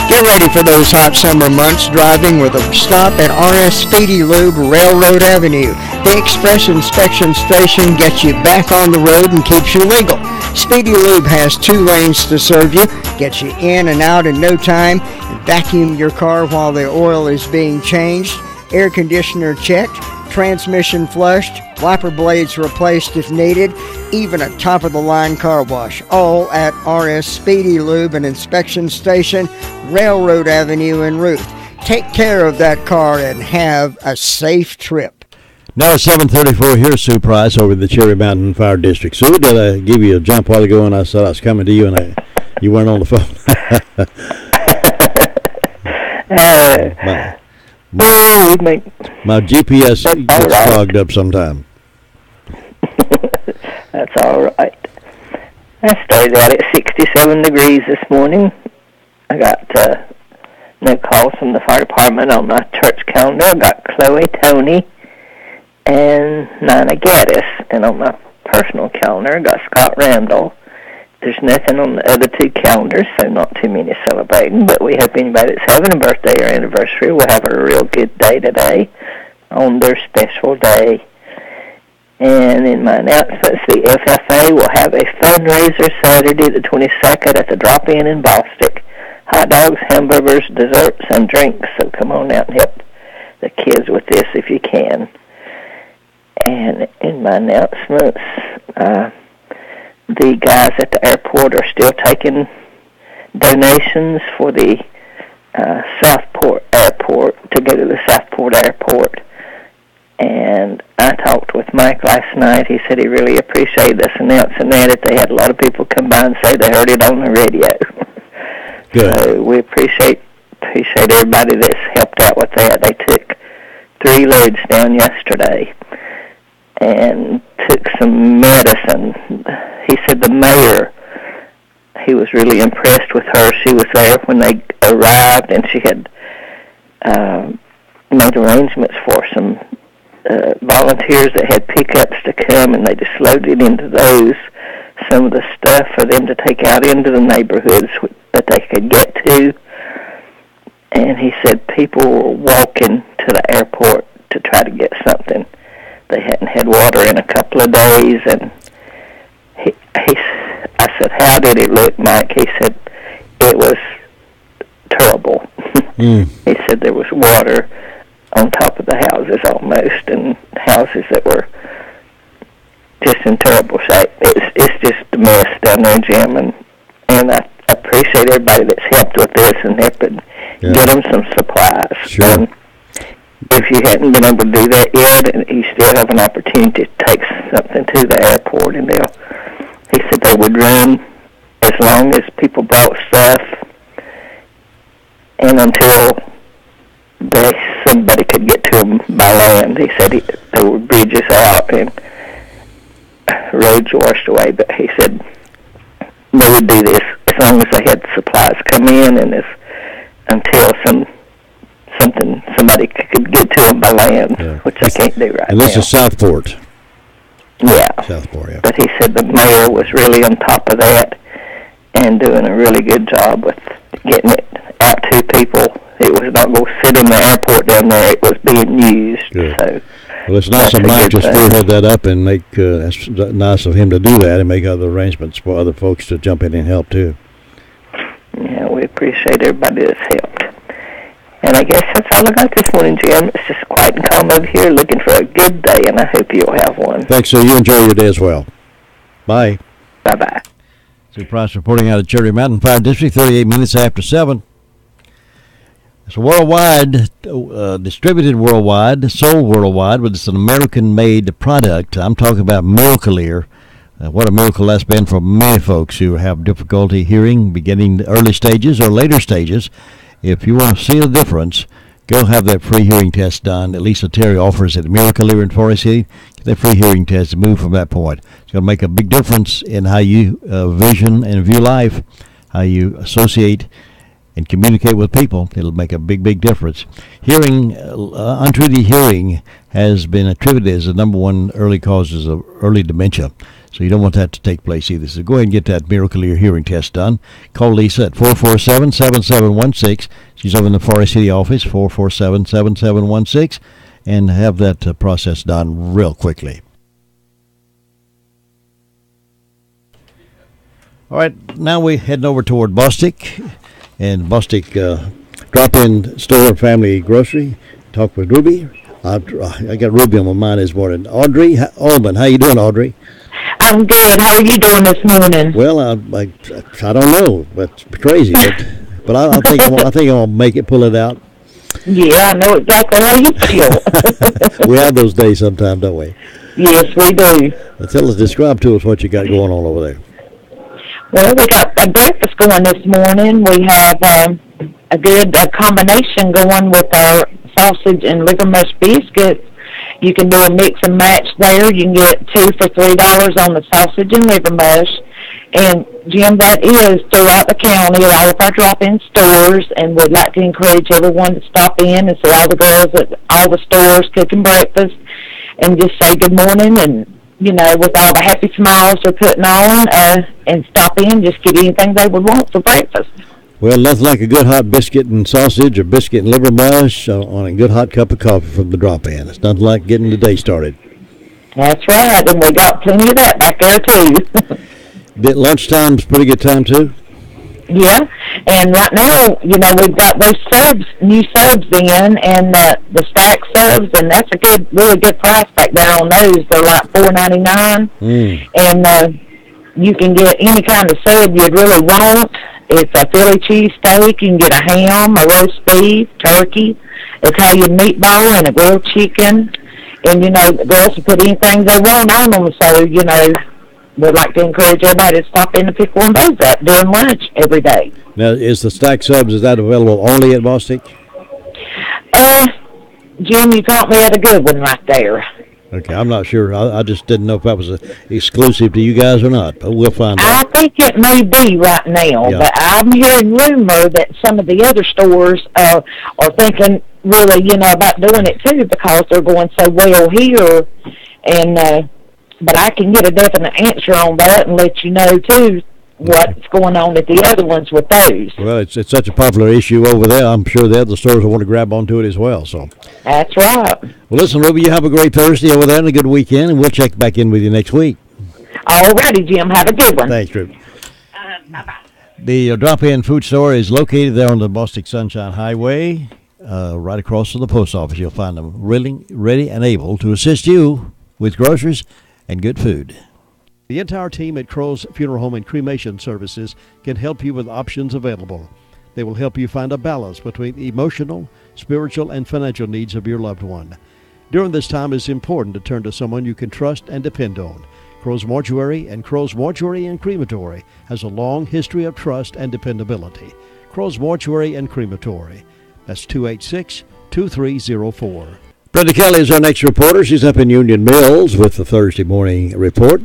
Get ready for those hot summer months driving with a stop at RS Speedy Lube, Railroad Avenue. The Express Inspection Station gets you back on the road and keeps you legal. Speedy Lube has 2 lanes to serve you, gets you in and out in no time, and vacuum your car while the oil is being changed, air conditioner checked, transmission flushed, wiper blades replaced if needed, even a top-of-the-line car wash, all at RS Speedy Lube and Inspection Station, Railroad Avenue in Ruth. Take care of that car and have a safe trip. Now it's 7:34. Here's Sue Price over the Cherry Mountain Fire District. Sue, did I give you a jump while ago and I said I was coming to you and you weren't on the phone? My GPS gets clogged up sometime. That's all right. I started out at 67 degrees this morning. I got no calls from the fire department on my church calendar. I got Chloe, Tony, and Nina Gaddis. And on my personal calendar, I got Scott Randall. There's nothing on the other 2 calendars, so not too many celebrating. But we hope anybody that's having a birthday or anniversary will have a real good day today on their special day. And in my announcements, the FFA will have a fundraiser Saturday the 22nd at the Drop-In in Bostic. Hot dogs, hamburgers, desserts, and drinks. So come on out and help the kids with my announcements. The guys at the airport are still taking donations for the Southport Airport, to go to the Southport Airport. And I talked with Mike last night. He said he really appreciated us announcing that. They had a lot of people come by and say they heard it on the radio. Good. So we appreciate everybody that's helped out with that. They took 3 loads down yesterday and took some medicine. He said the mayor, he was really impressed with her. She was there when they arrived, and she had made arrangements for some volunteers that had pickups to come, and they just loaded into those some of the stuff for them to take out into the neighborhoods that they could get to. And he said people were walking to the airport to try to get something. They hadn't had water in a couple of days, and I said, how did it look, Mike? He said, it was terrible. He said there was water on top of the houses almost, and houses that were just in terrible shape. It's just a mess down there, Jim, and I appreciate everybody that's helped with this and helping get them some supplies. Sure. If you hadn't been able to do that yet, you still have an opportunity to take something to the airport, and he said they would run as long as people brought stuff and until somebody could get to them by land. He said there were bridges out and roads washed away, but he said they would do this as long as they had supplies come in, and until somebody could get to them by land, which they can't do right now. And this is Southport. Yeah. Southport, yeah. But he said the mayor was really on top of that and doing a really good job with getting it out to people. It was not going to sit in the airport down there. It was being used. Good. So, well, it's nice of Mike to spearhead that up and make. That's nice of him to do that and make other arrangements for other folks to jump in and help too. Yeah, we appreciate everybody that's helped. And I guess that's all I got this morning, Jim. It's just quiet and calm over here, looking for a good day, and I hope you'll have one. Thanks, sir. You enjoy your day as well. Bye. Bye-bye. Sue Price reporting out of Cherry Mountain Fire District, 38 minutes after 7. It's worldwide, distributed worldwide, sold worldwide, but it's an American-made product. I'm talking about Miracle-Ear. What a miracle that's been for many folks who have difficulty hearing, beginning the early stages or later stages. If you want to see the difference, go have that free hearing test done. At Lisa Terry offers it at Miracle-Ear in Forest City. Get that free hearing test and move from that point. It's going to make a big difference in how you vision and view life, how you associate and communicate with people. It'll make a big, big difference. Hearing, untreated hearing has been attributed as the number one early causes of early dementia. So you don't want that to take place either. So go ahead and get that Miracle-Ear hearing test done. Call Lisa at 447-7716. She's over in the Forest City office, 447-7716, and have that process done real quickly. All right, now we're heading over toward Bostic. And Bostic drop-in store family grocery. Talk with Ruby. I got Ruby on my mind this morning. Audrey Allman, how you doing, Audrey? I'm good. How are you doing this morning? Well, I don't know, but it's crazy. But I think I'll make it, pull it out. Yeah, I know exactly how you feel. We have those days sometimes, don't we? Yes, we do. Describe to us what you got going on over there. Well, we got a breakfast going this morning. We have a good combination going with our sausage and liver mush biscuits. You can do a mix and match there. You can get 2 for $3 on the sausage and liver mush. And, Jim, that is throughout the county at all of our drop-in stores, and we'd like to encourage everyone to stop in and see all the girls at all the stores cooking breakfast and just say good morning and, you know, with all the happy smiles they're putting on, and stop in, just get anything they would want for breakfast. Well, nothing like a good hot biscuit and sausage or biscuit and liver mush on a good hot cup of coffee from the drop-in. It's nothing like getting the day started. That's right, and we got plenty of that back there, too. Lunchtime's a pretty good time, too? Yeah, And right now, you know, we've got those subs, new subs in, and the stack subs, and that's a good, really good price back there on those. They're like $4.99, and you can get any kind of sub you'd really want. It's a Philly cheesesteak. You can get a ham, a roast beef, turkey, Italian meatball, and a grilled chicken. And, you know, the girls can put anything they want on them, so, you know, we'd like to encourage everybody to stop in and pick one of those up during lunch every day. Now, is the stack subs, is that available only at Bostic? Jim, you caught me at a good one right there. Okay, I'm not sure. I just didn't know if that was exclusive to you guys or not, but we'll find out. I think it may be right now, but I'm hearing rumor that some of the other stores are thinking really, you know, about doing it too because they're going so well here. And but I can get a definite answer on that and let you know too what's going on at the other ones with those. Well, it's such a popular issue over there. I'm sure the other stores will want to grab onto it as well. So that's right. Well, listen, Ruby, you have a great Thursday over there and a good weekend, and we'll check back in with you next week. All righty, Jim. Have a good one. Thanks, Ruby. Bye-bye. The drop-in food store is located there on the Bostic Sunshine Highway, right across from the post office. You'll find them really ready and able to assist you with groceries and good food. The entire team at Crow's Funeral Home and Cremation Services can help you with options available. They will help you find a balance between the emotional, spiritual, and financial needs of your loved one. During this time, it's important to turn to someone you can trust and depend on. Crow's Mortuary and Crow's Mortuary and Crematory has a long history of trust and dependability. Crow's Mortuary and Crematory. That's 286-2304. Brenda Kelly is our next reporter. She's up in Union Mills with the Thursday morning report.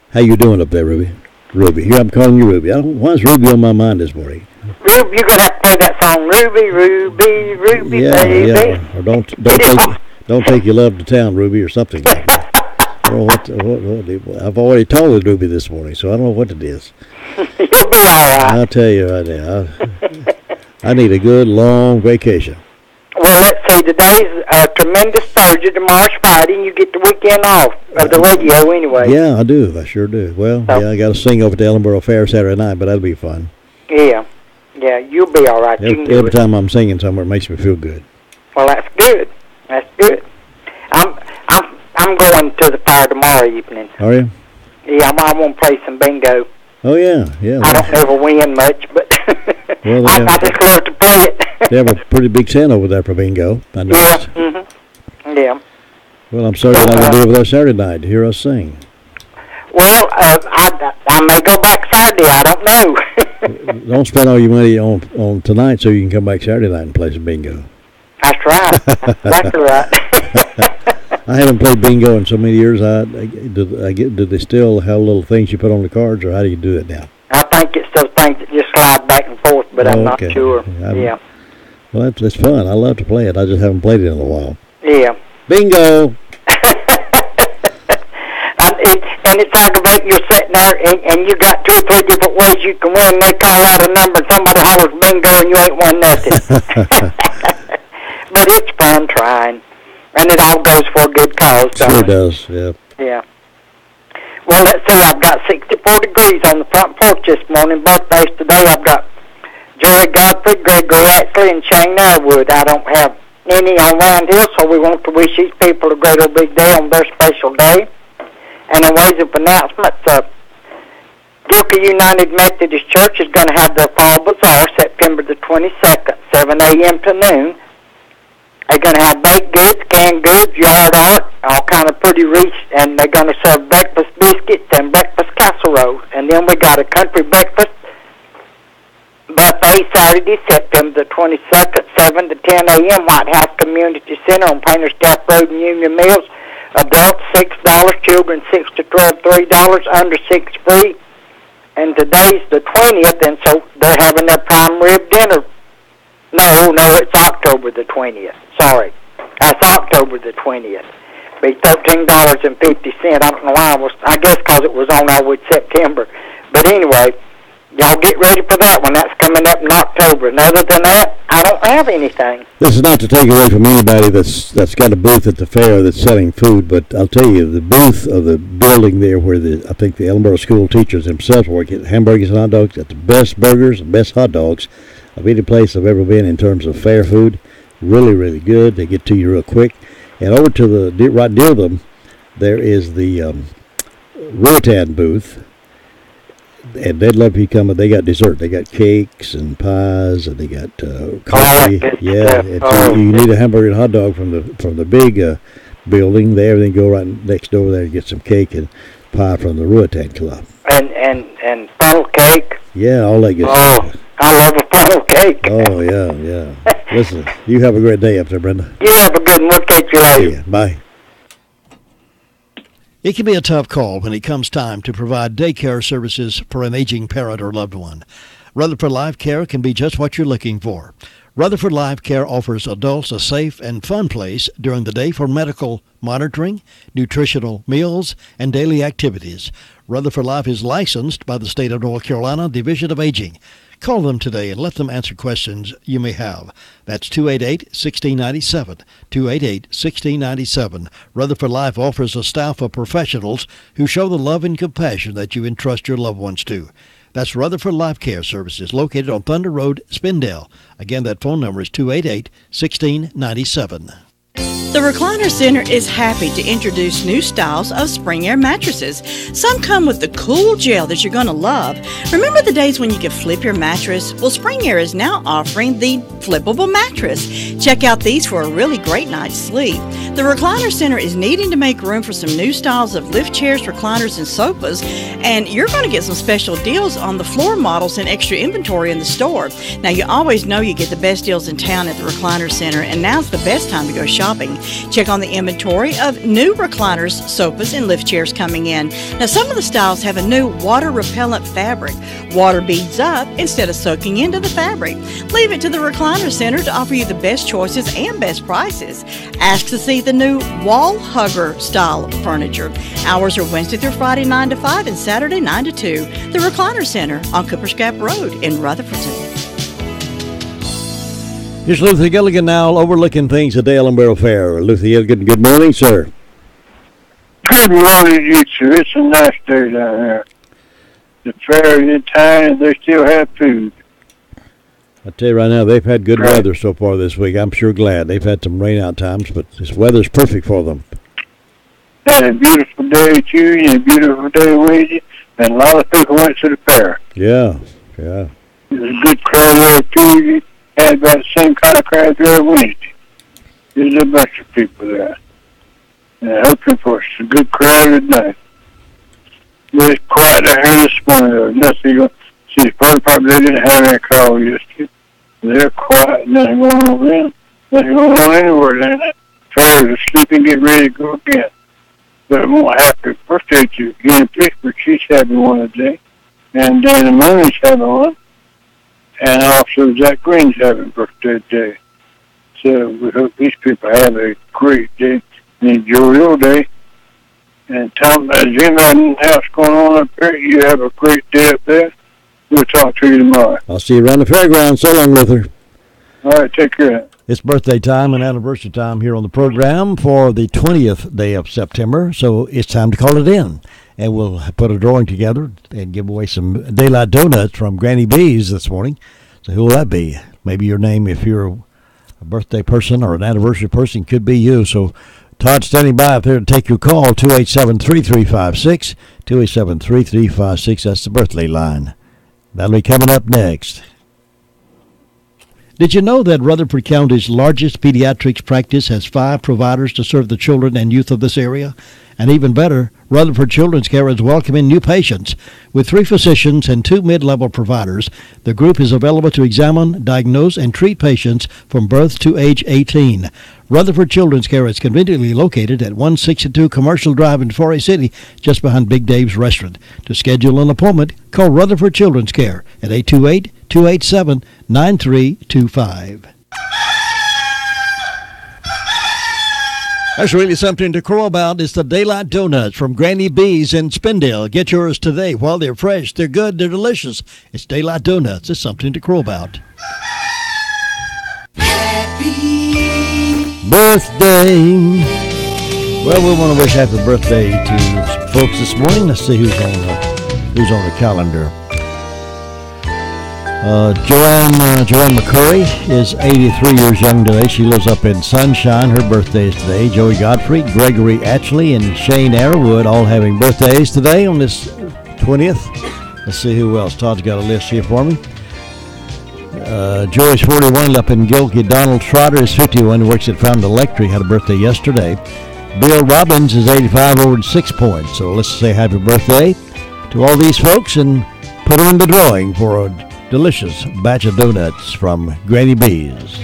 How you doing up there, Ruby? Ruby. Here, I'm calling you Ruby. Why is Ruby on my mind this morning? Ruby, you're going to have to play that song, Ruby, Ruby, Ruby, baby. Yeah. Or don't take your love to town, Ruby, or something like that. I don't know what I've already talked with Ruby this morning, so I don't know what it is. You'll be all right. I'll tell you right now. I need a good, long vacation. Well, let's see. Today's a tremendous Thursday. Tomorrow's Friday, and you get the weekend off of the radio anyway. Yeah, I do. I sure do. Well, I got to sing over to Ellenboro Fair Saturday night, but that'll be fun. Yeah, you'll be all right. Every time I'm singing somewhere, it makes me feel good. Well, that's good. That's good. I'm going to the fair tomorrow evening. Are you? Yeah, I want to play some bingo. Oh yeah. I don't ever win much, but well, I just love to play it. They have a pretty big tent over there for bingo. I noticed. Yeah. Yeah. Well, I'm sorry you're not going to be over there Saturday night to hear us sing. Well, I may go back Saturday. I don't know. Don't spend all your money on tonight so you can come back Saturday night and play some bingo. That's right. That's right. I haven't played bingo in so many years. Do they still have little things you put on the cards, or how do you do it now? I think it's those things that just slide back and forth, but I'm not sure. Yeah. Well, that's fun. I love to play it. I just haven't played it in a while. Yeah. Bingo. And it's aggravating. You're sitting there, and you got 2 or 3 different ways you can win. They call out a number, and somebody hollers bingo, and you ain't won nothing. But it's fun trying. And it all goes for a good cause, Sure does, yeah. Yeah. Well, let's see, I've got 64 degrees on the front porch this morning. Birthdays today, I've got Jerry Godfrey, Gregory Axley, and Shane Norwood. I don't have any on Round Hill, so we want to wish these people a great old big day on their special day. And in ways of announcements, Gilkey United Methodist Church is going to have their Fall Bazaar September the 22nd, 7 a.m. to noon. They're going to have baked goods, canned goods, yard art, all kind of pretty rich, and they're going to serve breakfast biscuits and breakfast casseroles. And then we got a country breakfast buffet Saturday, September the 22nd, 7 to 10 a.m., White House Community Center on Painter's Gap Road in Union Mills. Adults, $6, children, 6 to 12, $3, under 6 free. And today's the 20th, and so they're having their prime rib dinner. No, it's October the 20th. Sorry. That's October the 20th. Be $13.50. I don't know why I guess because it was on with September. But anyway, y'all get ready for that one. That's coming up in October. And other than that, I don't have anything. This is not to take away from anybody that's got a booth at the fair that's selling food, but I'll tell you, the booth of the building there where I think the Ellenboro school teachers themselves work, get hamburgers and hot dogs, got the best burgers and best hot dogs of any place I've ever been in terms of fair food. Really, really good. They get to you real quick. And over to the right near them, there is the Rotan booth. And they'd love you to come. They got dessert. They got cakes and pies, and they got coffee. Yeah, you need a hamburger and hot dog from the big building there. Then go right next door there and get some cake and pie from the Rotan Club. And funnel cake. Yeah, all that good stuff. I love a funnel cake. Oh yeah. Listen, you have a great day up there, Brenda. You have a good one. We'll catch you later. Yeah, bye. It can be a tough call when it comes time to provide daycare services for an aging parent or loved one. Rutherford Life Care can be just what you're looking for. Rutherford Life Care offers adults a safe and fun place during the day for medical monitoring, nutritional meals, and daily activities. Rutherford Life is licensed by the state of North Carolina Division of Aging. Call them today and let them answer questions you may have. That's 288-1697, 288-1697. Rutherford Life offers a staff of professionals who show the love and compassion that you entrust your loved ones to. That's Rutherford Life Care Services, located on Thunder Road, Spindale. Again, that phone number is 288-1697. The Recliner Center is happy to introduce new styles of Spring Air mattresses. Some come with the cool gel that you're going to love. Remember the days when you could flip your mattress? Well, Spring Air is now offering the flippable mattress. Check out these for a really great night's sleep. The Recliner Center is needing to make room for some new styles of lift chairs, recliners, and sofas, and you're going to get some special deals on the floor models and extra inventory in the store. Now, you always know you get the best deals in town at the Recliner Center, and now's the best time to go shopping. Check on the inventory of new recliners, sofas, and lift chairs coming in. Now, some of the styles have a new water-repellent fabric. Water beads up instead of soaking into the fabric. Leave it to the Recliner Center to offer you the best choices and best prices. Ask to see the new wall hugger style of furniture. Hours are Wednesday through Friday 9 to 5 and Saturday 9 to 2. The Recliner Center on Cooper's Gap Road in Rutherfordton. Here's Luther Gilligan now overlooking things at the Ellenboro Fair. Luther Gilligan, good morning, sir. Good morning, you two. It's a nice day down here. The fair is in time and they still have food. I tell you right now, they've had good weather so far this week. I'm sure glad. They've had some rain out times, but this weather's perfect for them. Had a beautiful day Tuesday and a beautiful day Wednesday, and a lot of people went to the fair. Yeah. There was a good crowd there Tuesday. Had about the same kind of crowd there Wednesday. There's a bunch of people there. And I'm hoping for a good crowd tonight. It's quiet down here this morning, though. Nothing going. See, the fire department, they didn't have any calls yesterday. They're quiet. Nothing going on then. Nothing going on anywhere then. Fairs are sleeping, getting ready to go again. But I'm going to have to birthday to again. Pittsburgh, she's having one today. And Dana Mooney's having one. And also Zach Green's having birthday today. So we hope these people have a great day and enjoy your day. And Tom, Jim, how's going on up there? You have a great day up there. We'll talk to you tomorrow. I'll see you around the fairgrounds. So long, Luther. All right, take care. It's birthday time and anniversary time here on the program for the 20th day of September, so it's time to call it in. And we'll put a drawing together and give away some Daylight Donuts from Granny B's this morning. So who will that be? Maybe your name, if you're a birthday person or an anniversary person, could be you. So Todd's standing by up there to take your call, 287-3356, 287-3356. That's the birthday line. That'll be coming up next. Did you know that Rutherford County's largest pediatrics practice has 5 providers to serve the children and youth of this area? And even better, Rutherford Children's Care is welcoming new patients. With 3 physicians and 2 mid-level providers, the group is available to examine, diagnose, and treat patients from birth to age 18. Rutherford Children's Care is conveniently located at 162 Commercial Drive in Forest City, just behind Big Dave's Restaurant. To schedule an appointment, call Rutherford Children's Care at 828-287-9325. That's really something to crow about. It's the Daylight Donuts from Granny B's in Spindale. Get yours today while they're fresh. They're good. They're delicious. It's Daylight Donuts. It's something to crow about. Birthday. Well, we want to wish happy birthday to some folks this morning. Let's see who's on the calendar. Joanne McCurry is 83 years young today. She lives up in Sunshine. Her birthday is today. Joey Godfrey, Gregory Atchley, and Shane Arrowwood all having birthdays today on this 20th. Let's see who else. Todd's got a list here for me. Joy's 41 up in Gilkey. Donald Trotter is 51, works at Fountain Electric, had a birthday yesterday. Bill Robbins is 85 over in 6 Points. So let's say happy birthday to all these folks and put them in the drawing for a delicious batch of donuts from Granny B's.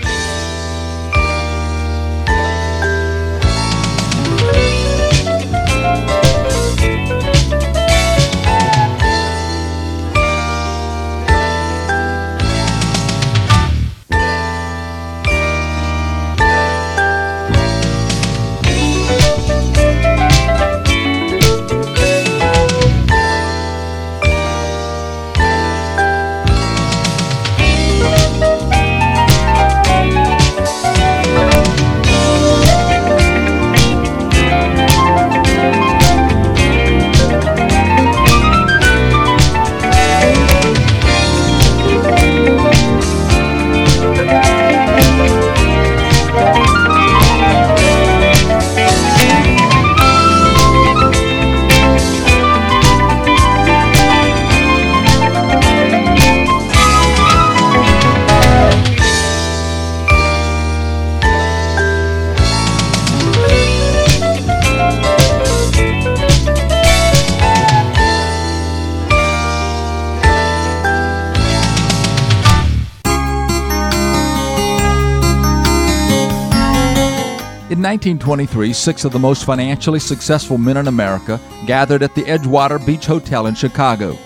In 1923, 6 of the most financially successful men in America gathered at the Edgewater Beach Hotel in Chicago.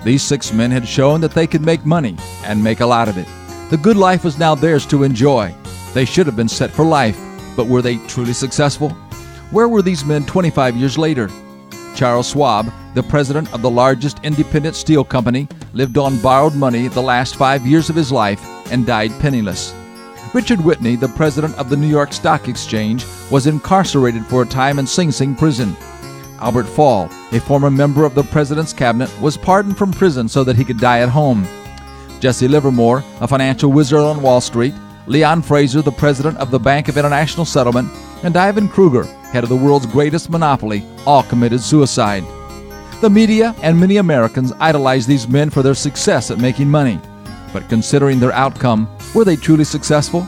These 6 men had shown that they could make money and make a lot of it. The good life was now theirs to enjoy. They should have been set for life, but were they truly successful? Where were these men 25 years later? Charles Schwab, the president of the largest independent steel company, lived on borrowed money the last 5 years of his life and died penniless. Richard Whitney, the president of the New York Stock Exchange, was incarcerated for a time in Sing Sing prison. Albert Fall, a former member of the president's cabinet, was pardoned from prison so that he could die at home. Jesse Livermore, a financial wizard on Wall Street, Leon Fraser, the president of the Bank of International Settlement, and Ivan Kruger, head of the world's greatest monopoly, all committed suicide. The media and many Americans idolize these men for their success at making money. But considering their outcome, were they truly successful?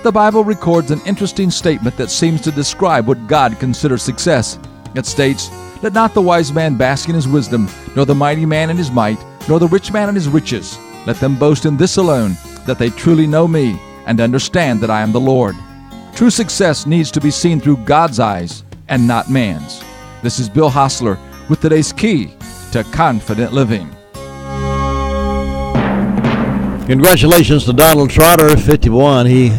The Bible records an interesting statement that seems to describe what God considers success. It states, "Let not the wise man bask in his wisdom, nor the mighty man in his might, nor the rich man in his riches. Let them boast in this alone, that they truly know me, and understand that I am the Lord." True success needs to be seen through God's eyes, and not man's. This is Bill Hostler with today's key to confident living. Congratulations to Donald Trotter, 51. He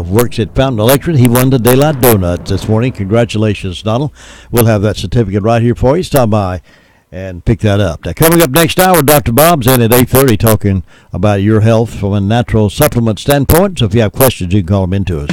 works at Fountain Electric. He won the Daylight Donuts this morning. Congratulations, Donald. We'll have that certificate right here for you. Stop by and pick that up. Now, coming up next hour, Dr. Bob's in at 8:30 talking about your health from a natural supplement standpoint. So if you have questions, you can call them into us.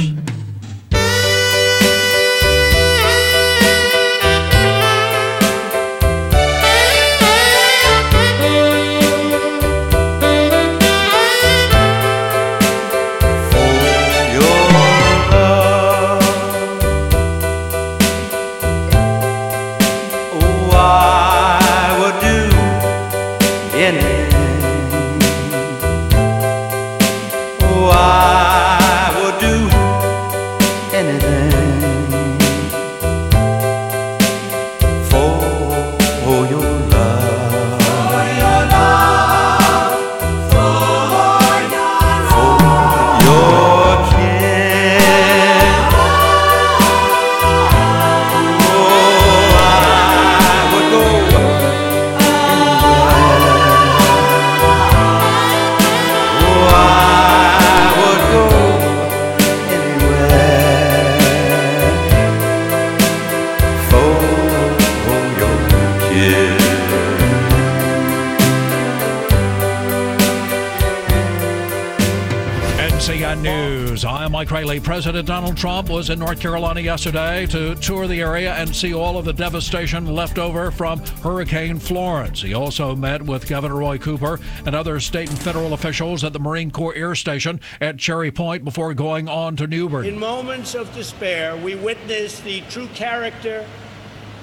Mike Rayleigh. President Donald Trump was in North Carolina yesterday to tour the area and see all of the devastation left over from Hurricane Florence. He also met with Governor Roy Cooper and other state and federal officials at the Marine Corps Air Station at Cherry Point before going on to New Bern. In moments of despair, we witness the true character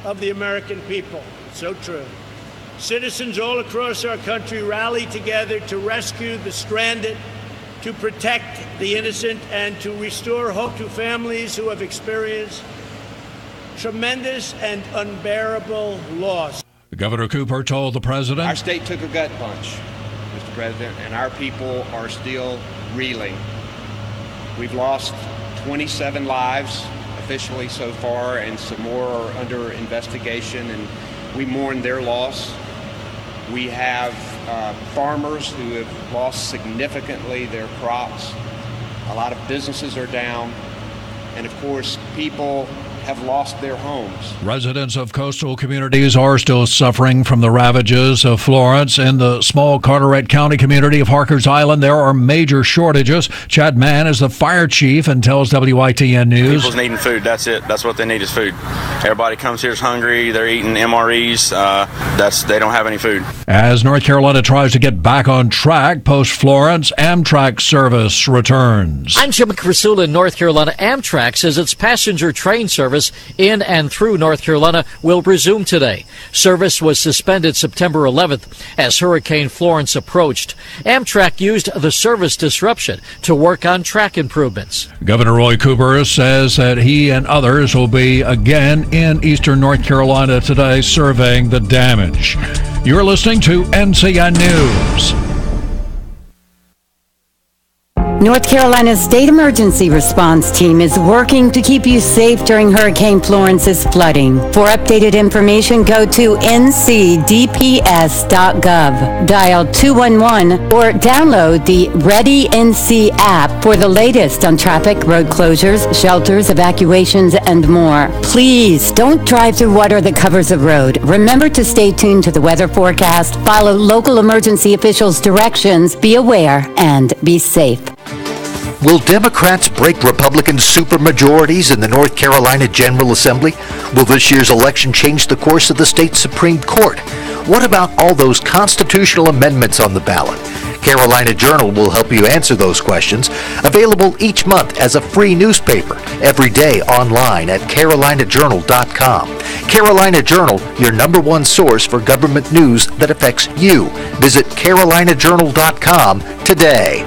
of the American people. So true. Citizens all across our country rally together to rescue the stranded, to protect the innocent, and to restore hope to families who have experienced tremendous and unbearable loss. Governor Cooper told the president, "Our state took a gut punch, Mr. President, and our people are still reeling. We've lost 27 lives officially so far, and some more are under investigation, and we mourn their loss. We have farmers who have lost significantly their crops. A lot of businesses are down, and of course, people have lost their homes." Residents of coastal communities are still suffering from the ravages of Florence. In the small Carteret County community of Harkers Island, there are major shortages. Chad Mann is the fire chief and tells WITN News. People's needing food. That's it. That's what they need is food. Everybody comes here is hungry. They're eating MREs. They don't have any food. As North Carolina tries to get back on track post-Florence, Amtrak service returns. I'm Jim Crisula in North Carolina. Amtrak says its passenger train service in and through North Carolina will resume today. Service was suspended September 11th as Hurricane Florence approached. Amtrak used the service disruption to work on track improvements. Governor Roy Cooper says that he and others will be again in eastern North Carolina today surveying the damage. You're listening to NCN News. North Carolina's State Emergency Response Team is working to keep you safe during Hurricane Florence's flooding. For updated information, go to ncdps.gov, dial 211, or download the Ready NC app for the latest on traffic, road closures, shelters, evacuations, and more. Please don't drive through water that covers the road. Remember to stay tuned to the weather forecast, follow local emergency officials' directions, be aware, and be safe. Will Democrats break Republican supermajorities in the North Carolina General Assembly? Will this year's election change the course of the state Supreme Court? What about all those constitutional amendments on the ballot? Carolina Journal will help you answer those questions. Available each month as a free newspaper, every day online at carolinajournal.com. Carolina Journal, your #1 source for government news that affects you. Visit carolinajournal.com today.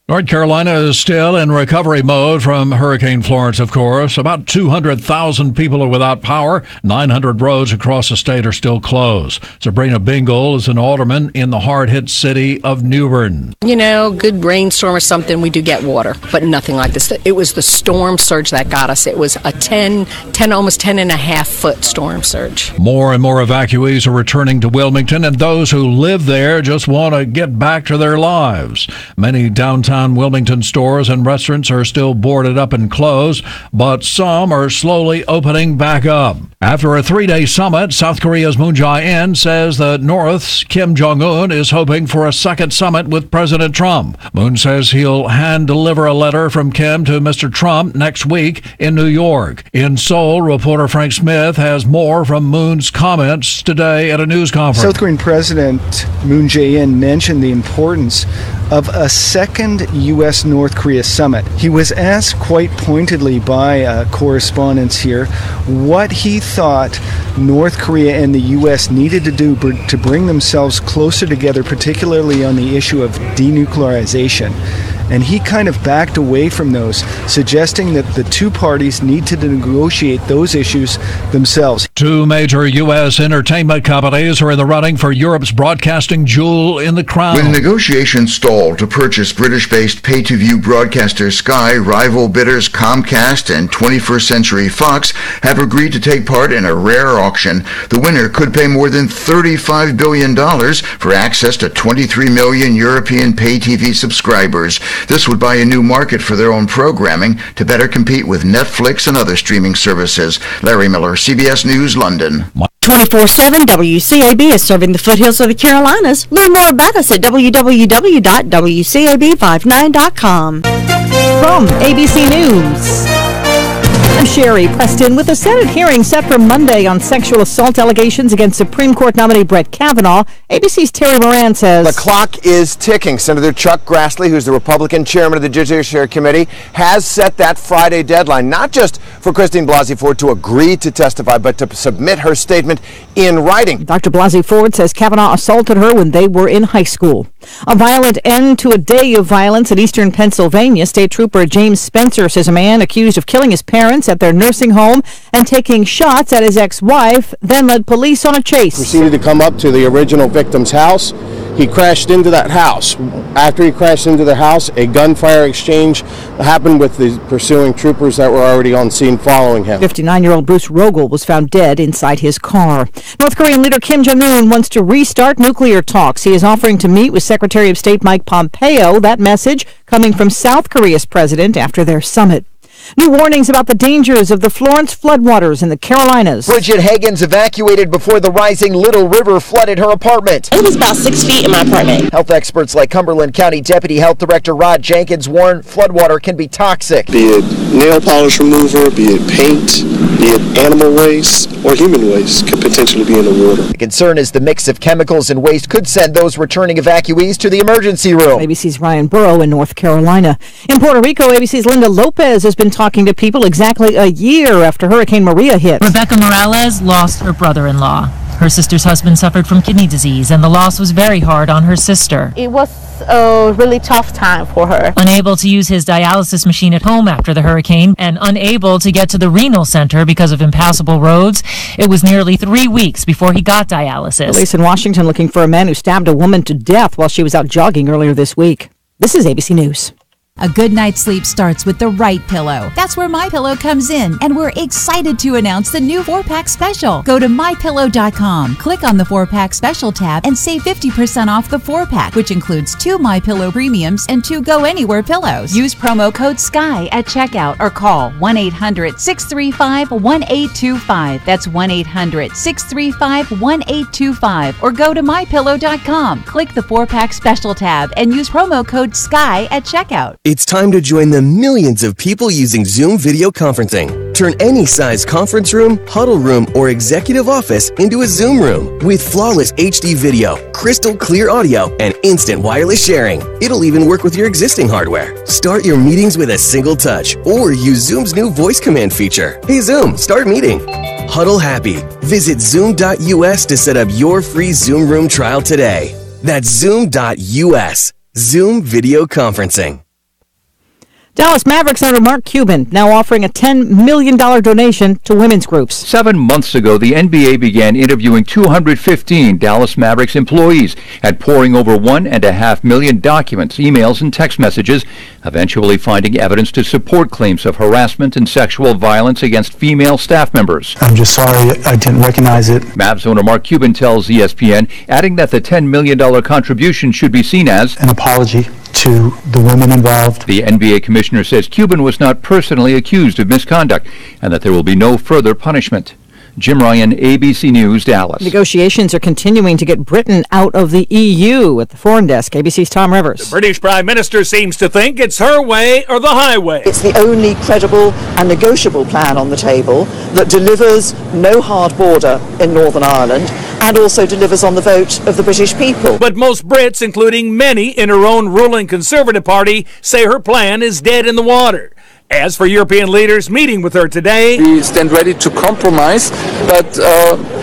North Carolina is still in recovery mode from Hurricane Florence, of course. About 200,000 people are without power. 900 roads across the state are still closed. Sabrina Bingle is an alderman in the hard-hit city of New Bern. You know, good rainstorm or something, we do get water, but nothing like this. It was the storm surge that got us. It was a almost 10.5-foot storm surge. More and more evacuees are returning to Wilmington, and those who live there just want to get back to their lives. Many downtown Wilmington stores and restaurants are still boarded up and closed, but some are slowly opening back up. After a 3-day summit, South Korea's Moon Jae-in says the North's Kim Jong-un is hoping for a second summit with President Trump. Moon says he'll hand-deliver a letter from Kim to Mr. Trump next week in New York. In Seoul, reporter Frank Smith has more from Moon's comments today at a news conference. South Korean President Moon Jae-in mentioned the importance of a second U.S.-North Korea summit. He was asked quite pointedly by correspondents here what he thought North Korea and the U.S. needed to do to bring themselves closer together, particularly on the issue of denuclearization. And he kind of backed away from those, suggesting that the two parties need to negotiate those issues themselves. Two major U.S. entertainment companies are in the running for Europe's broadcasting jewel in the crown. When negotiations stalled to purchase British-based pay-to-view broadcaster Sky, rival bidders Comcast and 21st Century Fox have agreed to take part in a rare auction. The winner could pay more than $35 billion for access to 23 million European pay-TV subscribers. This would buy a new market for their own programming to better compete with Netflix and other streaming services. Larry Miller, CBS News, London. 24/7 WCAB is serving the foothills of the Carolinas. Learn more about us at www.wcab59.com. from ABC News. I'm Sherry Preston with a Senate hearing set for Monday on sexual assault allegations against Supreme Court nominee Brett Kavanaugh. ABC's Terry Moran says the clock is ticking. Senator Chuck Grassley, who's the Republican chairman of the Judiciary Committee, has set that Friday deadline, not just for Christine Blasey Ford to agree to testify, but to submit her statement in writing. Dr. Blasey Ford says Kavanaugh assaulted her when they were in high school. A violent end to a day of violence in eastern Pennsylvania. State Trooper James Spencer says a man accused of killing his parents at their nursing home and taking shots at his ex-wife then led police on a chase. Proceeded to come up to the original victim's house. He crashed into that house. After he crashed into the house, a gunfire exchange happened with the pursuing troopers that were already on scene following him. 59-year-old Bruce Rogel was found dead inside his car. North Korean leader Kim Jong-un wants to restart nuclear talks. He is offering to meet with Secretary of State Mike Pompeo. That message coming from South Korea's president after their summit. New warnings about the dangers of the Florence floodwaters in the Carolinas. Bridget Hagen's evacuated before the rising Little River flooded her apartment. It was about 6 feet in my apartment. Health experts like Cumberland County Deputy Health Director Rod Jenkins warn floodwater can be toxic. Be it nail polish remover, be it paint, be it animal waste or human waste could potentially be in the water. The concern is the mix of chemicals and waste could send those returning evacuees to the emergency room. ABC's Ryan Burrow in North Carolina. In Puerto Rico, ABC's Linda Lopez has been talking to people exactly a year after Hurricane Maria hit. Rebecca Morales lost her brother-in-law. Her sister's husband suffered from kidney disease, and the loss was very hard on her sister. It was a really tough time for her. Unable to use his dialysis machine at home after the hurricane, and unable to get to the renal center because of impassable roads, it was nearly 3 weeks before he got dialysis. Police in Washington looking for a man who stabbed a woman to death while she was out jogging earlier this week. This is ABC News. A good night's sleep starts with the right pillow. That's where MyPillow comes in, and we're excited to announce the new 4-pack special. Go to MyPillow.com, click on the 4-pack special tab, and save 50% off the 4-pack, which includes 2 MyPillow premiums and 2 Go Anywhere pillows. Use promo code SKY at checkout or call 1-800-635-1825. That's 1-800-635-1825. Or go to MyPillow.com, click the 4-pack special tab, and use promo code SKY at checkout. It's time to join the millions of people using Zoom video conferencing. Turn any size conference room, huddle room, or executive office into a Zoom room with flawless HD video, crystal clear audio, and instant wireless sharing. It'll even work with your existing hardware. Start your meetings with a single touch or use Zoom's new voice command feature. Hey Zoom, start meeting. Huddle happy. Visit zoom.us to set up your free Zoom room trial today. That's zoom.us. Zoom video conferencing. Dallas Mavericks owner Mark Cuban now offering a $10 million donation to women's groups. 7 months ago, the NBA began interviewing 215 Dallas Mavericks employees and pouring over 1.5 million documents, emails, and text messages, eventually finding evidence to support claims of harassment and sexual violence against female staff members. I'm just sorry I didn't recognize it. Mavs owner Mark Cuban tells ESPN, adding that the $10 million contribution should be seen as an apology to the women involved. The NBA commissioner says Cuban was not personally accused of misconduct and that there will be no further punishment. Jim Ryan, ABC News, Dallas. Negotiations are continuing to get Britain out of the EU. At the foreign desk, ABC's Tom Rivers. The British Prime Minister seems to think it's her way or the highway. It's the only credible and negotiable plan on the table that delivers no hard border in Northern Ireland and also delivers on the vote of the British people. But most Brits, including many in her own ruling Conservative Party, say her plan is dead in the water. As for European leaders meeting with her today, we stand ready to compromise, but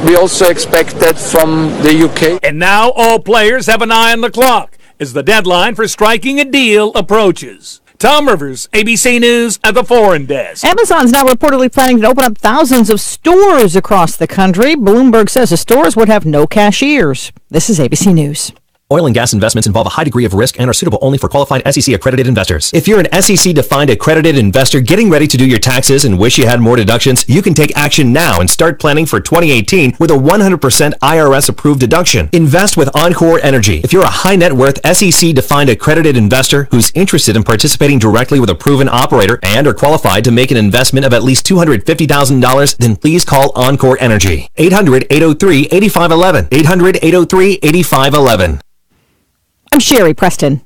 we also expect that from the UK. And now all players have an eye on the clock as the deadline for striking a deal approaches. Tom Rivers, ABC News at the Foreign Desk. Amazon's now reportedly planning to open up thousands of stores across the country. Bloomberg says the stores would have no cashiers. This is ABC News. Oil and gas investments involve a high degree of risk and are suitable only for qualified SEC-accredited investors. If you're an SEC-defined accredited investor getting ready to do your taxes and wish you had more deductions, you can take action now and start planning for 2018 with a 100% IRS-approved deduction. Invest with Encore Energy. If you're a high-net-worth SEC-defined accredited investor who's interested in participating directly with a proven operator and are qualified to make an investment of at least $250,000, then please call Encore Energy. 800-803-8511. 800-803-8511. I'm Sherry Preston.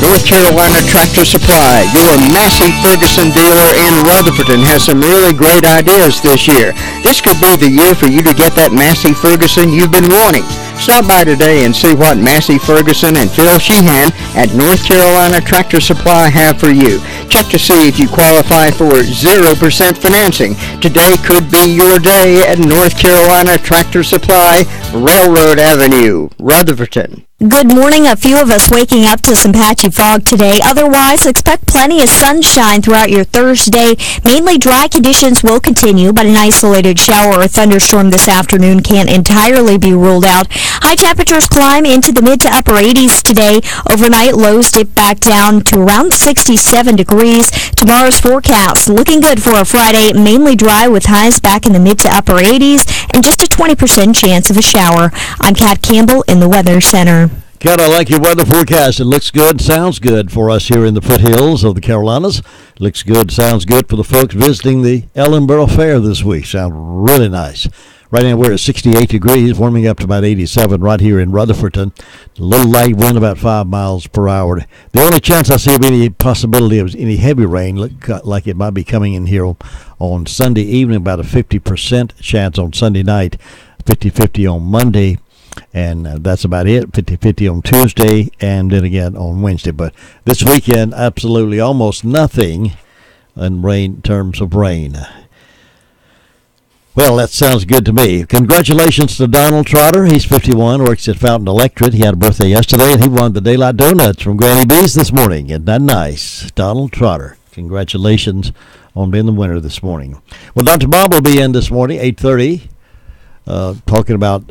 North Carolina Tractor Supply, your Massey Ferguson dealer in Rutherford, has some really great ideas this year. This could be the year for you to get that Massey Ferguson you've been wanting. Stop by today and see what Massey Ferguson and Phil Sheehan at North Carolina Tractor Supply have for you. Check to see if you qualify for 0% financing. Today could be your day at North Carolina Tractor Supply, Railroad Avenue, Rutherford. Good morning. A few of us waking up to some patchy fog today. Otherwise, expect plenty of sunshine throughout your Thursday. Mainly dry conditions will continue, but an isolated shower or thunderstorm this afternoon can't entirely be ruled out. High temperatures climb into the mid to upper 80s today. Overnight, lows dip back down to around 67 degrees. Tomorrow's forecast looking good for a Friday. Mainly dry with highs back in the mid to upper 80s and just a 20% chance of a shower. I'm Kat Campbell in the Weather Center. Kat, I like your weather forecast. It looks good, sounds good for us here in the foothills of the Carolinas. Looks good, sounds good for the folks visiting the Ellenboro Fair this week. Sound really nice. Right now we're at 68 degrees, warming up to about 87 right here in Rutherford. A little light wind, about 5 miles per hour. The only chance I see of any possibility of any heavy rain, look like it might be coming in here on Sunday evening, about a 50% chance on Sunday night, 50-50 on Monday. And that's about it, 50-50 on Tuesday, and then again on Wednesday. But this weekend, absolutely almost nothing in terms of rain. Well, that sounds good to me. Congratulations to Donald Trotter. He's 51, works at Fountain Electric. He had a birthday yesterday, and he won the Daylight Donuts from Granny B's this morning. Isn't that nice? Donald Trotter, congratulations on being the winner this morning. Well, Dr. Bob will be in this morning, 8:30, talking about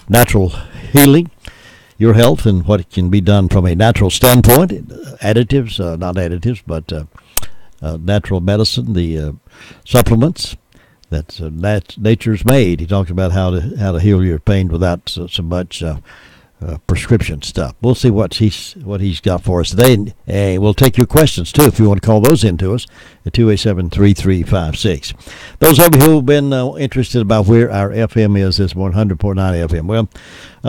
natural healing, your health, and what can be done from a natural standpoint. Additives, not additives, but natural medicine, the supplements that nature's made. He talks about how to heal your pain without so much prescription stuff. We'll see what he's got for us today, and we'll take your questions too if you want to call those in to us at 287-3356. Those of you who have been interested about where our FM is 100.9 FM. Well,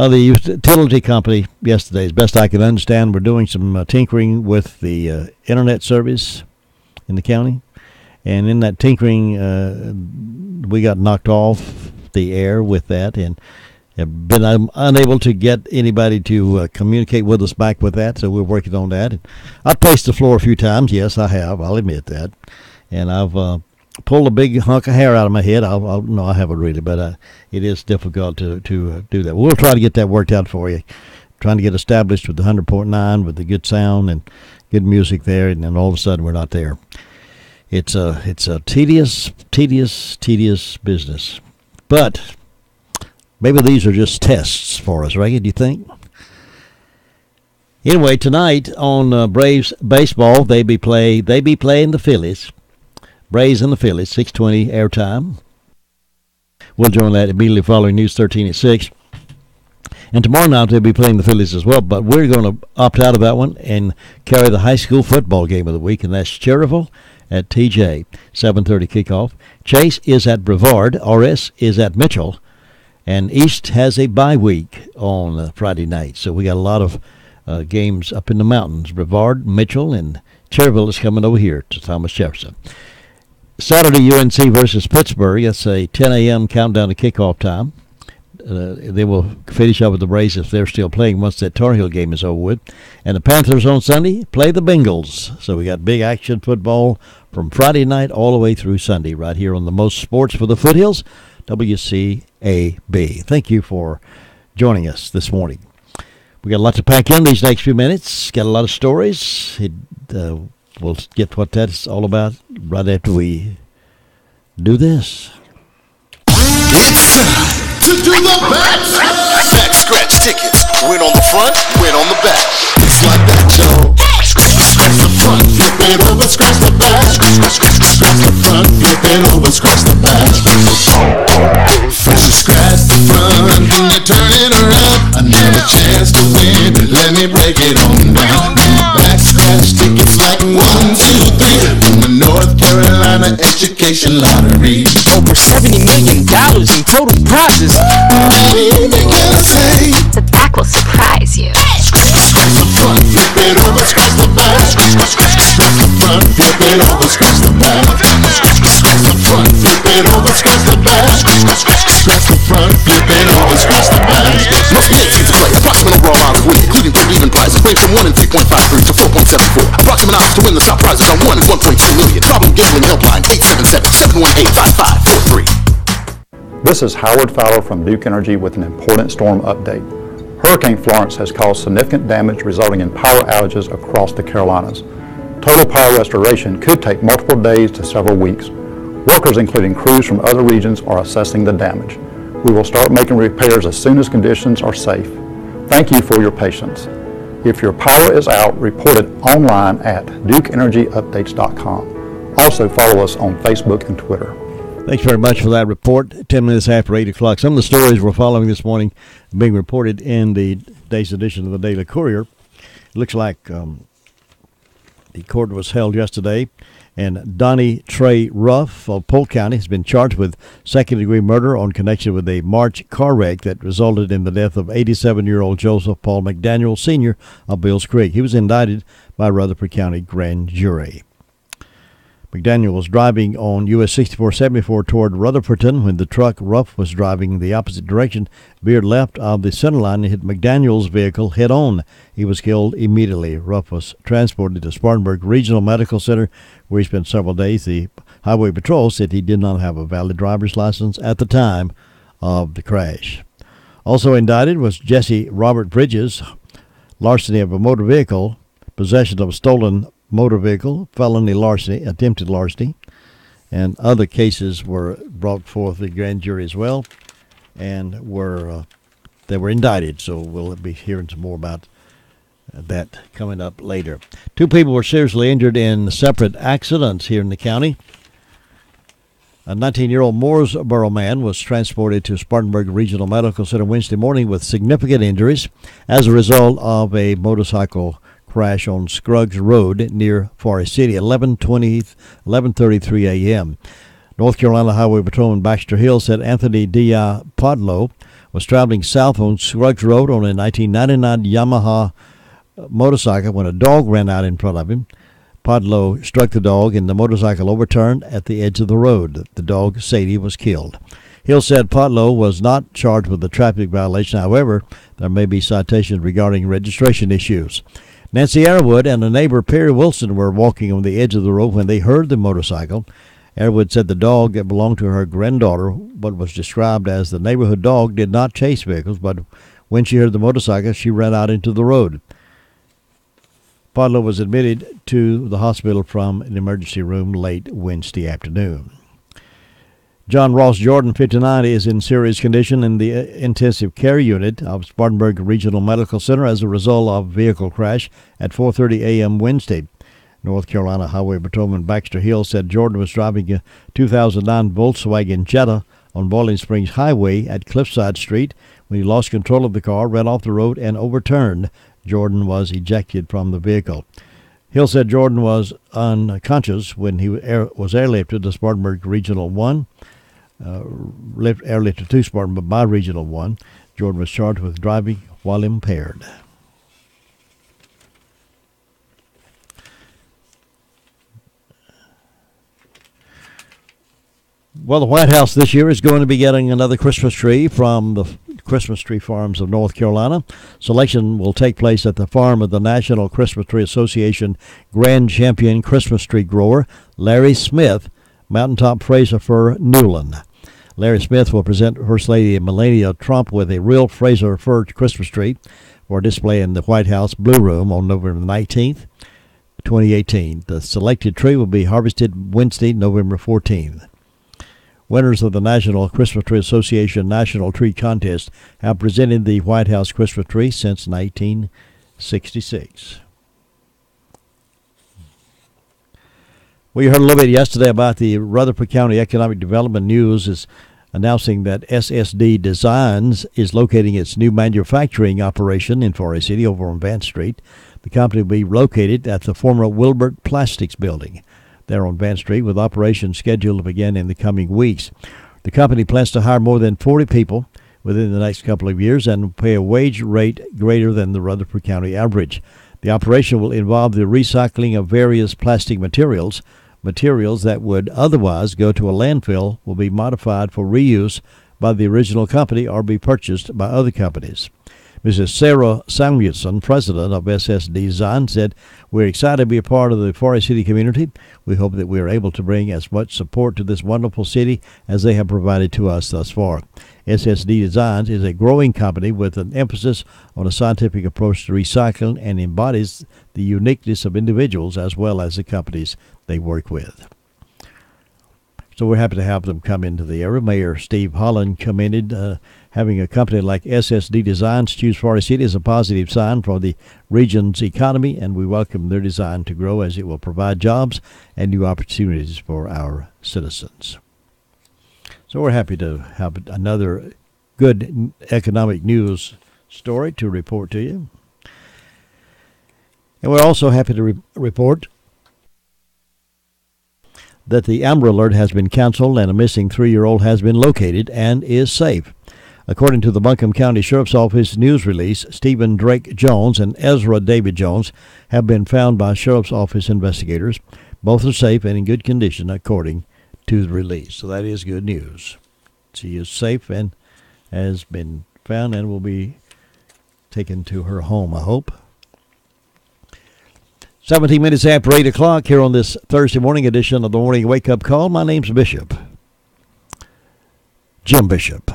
the utility company yesterday, as best I can understand, we're doing some tinkering with the internet service in the county, and in that tinkering, we got knocked off the air with that, and have been unable to get anybody to communicate with us back with that, so we're working on that. And I've paced the floor a few times. Yes, I have. I'll admit that. And I've pulled a big hunk of hair out of my head. No, I haven't really, but it is difficult to do that. We'll try to get that worked out for you. Trying to get established with the 100.9 with the good sound and good music there, and then all of a sudden we're not there. It's a tedious business, but maybe these are just tests for us, right? Do you think? Anyway, tonight on Braves baseball, they be playing the Phillies. Braves and the Phillies, 6:20 airtime. We'll join that immediately following News 13 at 6. And tomorrow night they'll be playing the Phillies as well, but we're going to opt out of that one and carry the high school football game of the week, and that's Cherryville at TJ, 7:30 kickoff. Chase is at Brevard. RS is at Mitchell. And East has a bye week on Friday night, so we got a lot of games up in the mountains. Brevard, Mitchell, and Cherryville is coming over here to Thomas Jefferson. Saturday, UNC versus Pittsburgh. That's a 10 a.m. countdown to kickoff time. They will finish up with the Braves if they're still playing once that Tar Heel game is over with. And the Panthers on Sunday play the Bengals. So we got big action football from Friday night all the way through Sunday right here on the most sports for the foothills, WCAB. Thank you for joining us this morning. We got a lot to pack in these next few minutes. Got a lot of stories. We'll get what that's all about right after we do this. It's time to do the back scratch tickets. Win on the front, win on the back. It's like that, Joe. Scratch the front, flip it over, scratch the back. Scratch the front, flip it over, scratch the back. First you scratch the front, then you turn it around. Another chance to win, but let me break it on down. Back scratch tickets like 1, 2, 3 from the North Carolina Education Lottery. Over $70 million in total prizes. Anything can I say? The back will surprise you. Scratch the front, flip it over, scratch the back. Scratch the front, flip it over, scratch the back. Scratch the front, flip it over, scratch the back. Scratch the front, flip it over, scratch the back. Most games seem to play approximate overall odds of winning, including three even prizes, range from 1 in 3.53 to 4.74. Approximate odds to win the top prizes are 1 in 1.2 million. Problem gambling helpline 877-718-5543. This is Howard Fowler from Duke Energy with an important storm update. Hurricane Florence has caused significant damage resulting in power outages across the Carolinas. Total power restoration could take multiple days to several weeks. Workers, including crews from other regions, are assessing the damage. We will start making repairs as soon as conditions are safe. Thank you for your patience. If your power is out, report it online at dukeenergyupdates.com. Also follow us on Facebook and Twitter. Thanks very much for that report. 10 minutes after 8 o'clock. Some of the stories we're following this morning being reported in the day's edition of the Daily Courier. It looks like the court was held yesterday, and Donnie Trey Ruff of Polk County has been charged with second-degree murder on connection with a March car wreck that resulted in the death of 87-year-old Joseph Paul McDaniel, Sr. of Bills Creek. He was indicted by Rutherford County grand jury. McDaniel was driving on US 6474 toward Rutherfordton when the truck Ruff was driving the opposite direction veered left of the center line and hit McDaniel's vehicle head-on. He was killed immediately. Ruff was transported to Spartanburg Regional Medical Center, where he spent several days. The Highway Patrol said he did not have a valid driver's license at the time of the crash. Also indicted was Jesse Robert Bridges, larceny of a motor vehicle, possession of a stolen motor vehicle, felony larceny, attempted larceny, and other cases were brought forth the grand jury as well, and they were indicted. So we'll be hearing some more about that coming up later. 2 people were seriously injured in separate accidents here in the county. A 19-year-old Mooresboro man was transported to Spartanburg Regional Medical Center Wednesday morning with significant injuries as a result of a motorcycle crash on Scruggs Road near Forest City at 11:33 a.m. North Carolina Highway Patrolman Baxter Hill said Anthony Podlow was traveling south on Scruggs Road on a 1999 Yamaha motorcycle when a dog ran out in front of him. Podlow struck the dog and the motorcycle overturned at the edge of the road. The dog, Sadie, was killed. Hill said Podlow was not charged with a traffic violation. However, there may be citations regarding registration issues. Nancy Airwood and a neighbor, Perry Wilson, were walking on the edge of the road when they heard the motorcycle. Airwood said the dog that belonged to her granddaughter, what was described as the neighborhood dog, did not chase vehicles, but when she heard the motorcycle, she ran out into the road. Podlow was admitted to the hospital from an emergency room late Wednesday afternoon. John Ross Jordan, 59, is in serious condition in the intensive care unit of Spartanburg Regional Medical Center as a result of vehicle crash at 4:30 a.m. Wednesday. North Carolina Highway Patrolman Baxter Hill said Jordan was driving a 2009 Volkswagen Jetta on Boiling Springs Highway at Cliffside Street when he lost control of the car, ran off the road, and overturned. Jordan was ejected from the vehicle. Hill said Jordan was unconscious when he was airlifted to Spartanburg Regional 1. Airlifted to Spartanburg by Regional 1. Jordan was charged with driving while impaired. Well, the White House this year is going to be getting another Christmas tree from the Christmas Tree Farms of North Carolina. Selection will take place at the farm of the National Christmas Tree Association Grand Champion Christmas Tree Grower, Larry Smith, Mountaintop Fraser Fir, Newland. Larry Smith will present First Lady Melania Trump with a real Fraser Fir Christmas tree for display in the White House Blue Room on November 19th, 2018. The selected tree will be harvested Wednesday, November 14th. Winners of the National Christmas Tree Association National Tree Contest have presented the White House Christmas tree since 1966. We heard a little bit yesterday about the Rutherford County Economic Development News is announcing that SSD Designs is locating its new manufacturing operation in Forest City over on Vance Street. The company will be located at the former Wilbert Plastics building there on Vance Street, with operations scheduled to begin in the coming weeks. The company plans to hire more than 40 people within the next couple of years and pay a wage rate greater than the Rutherford County average. The operation will involve the recycling of various plastic materials. Materials that would otherwise go to a landfill will be modified for reuse by the original company or be purchased by other companies. Mrs. Sarah Samuelson, president of SSD Design, said, "We're excited to be a part of the Forest City community. We hope that we are able to bring as much support to this wonderful city as they have provided to us thus far." SSD Designs is a growing company with an emphasis on a scientific approach to recycling and embodies the uniqueness of individuals as well as the companies they work with. So we're happy to have them come into the area. Mayor Steve Holland commended having a company like SSD Designs choose Forest City is a positive sign for the region's economy, and we welcome their design to grow as it will provide jobs and new opportunities for our citizens. So we're happy to have another good economic news story to report to you. And we're also happy to report that the Amber Alert has been canceled and a missing 3-year-old has been located and is safe. According to the Buncombe County Sheriff's Office news release, Stephen Drake Jones and Ezra David Jones have been found by Sheriff's Office investigators. Both are safe and in good condition, according to the release. So that is good news. She is safe and has been found and will be taken to her home, I hope. 17 minutes after 8 o'clock here on this Thursday morning edition of the Morning Wake Up Call. My name's Bishop. Jim Bishop.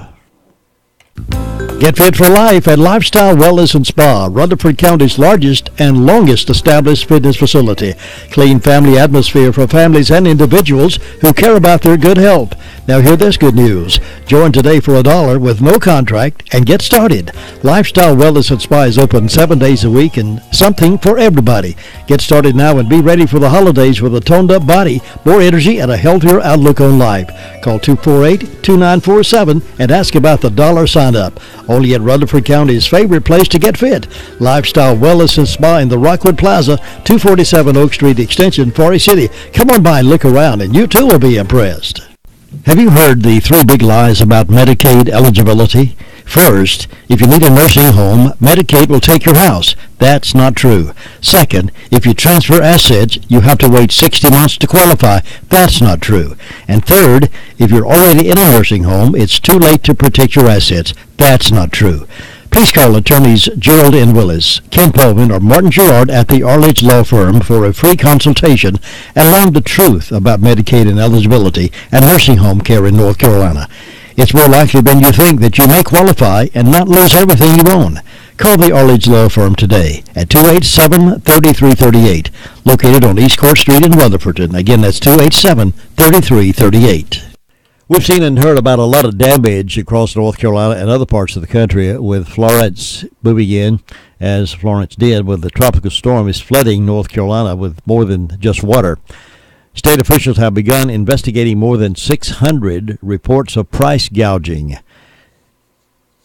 Get fit for life at Lifestyle Wellness and Spa, Rutherford County's largest and longest established fitness facility. Clean family atmosphere for families and individuals who care about their good health. Now hear this good news. Join today for $1 with no contract and get started. Lifestyle Wellness and Spa is open 7 days a week and something for everybody. Get started now and be ready for the holidays with a toned up body, more energy, and a healthier outlook on life. Call 248-2947 and ask about the $1 sign up. Only at Rutherford County's favorite place to get fit. Lifestyle Wellness and Spa in the Rockwood Plaza, 247 Oak Street Extension, Forest City. Come on by and look around and you too will be impressed. Have you heard the 3 big lies about Medicaid eligibility? First, if you need a nursing home, Medicaid will take your house. That's not true. Second, if you transfer assets, you have to wait 60 months to qualify. That's not true. And third, if you're already in a nursing home, it's too late to protect your assets. That's not true. Please call attorneys Gerald N. Willis, Ken Pullman, or Martin Girard at the Arledge Law Firm for a free consultation and learn the truth about Medicaid and eligibility and nursing home care in North Carolina. It's more likely than you think that you may qualify and not lose everything you own. Call the Arledge Law Firm today at 287-3338, located on East Court Street in Rutherford. Again, that's 287-3338. We've seen and heard about a lot of damage across North Carolina and other parts of the country with Florence moving in, as Florence did, with the tropical storm is flooding North Carolina with more than just water. State officials have begun investigating more than 600 reports of price gouging,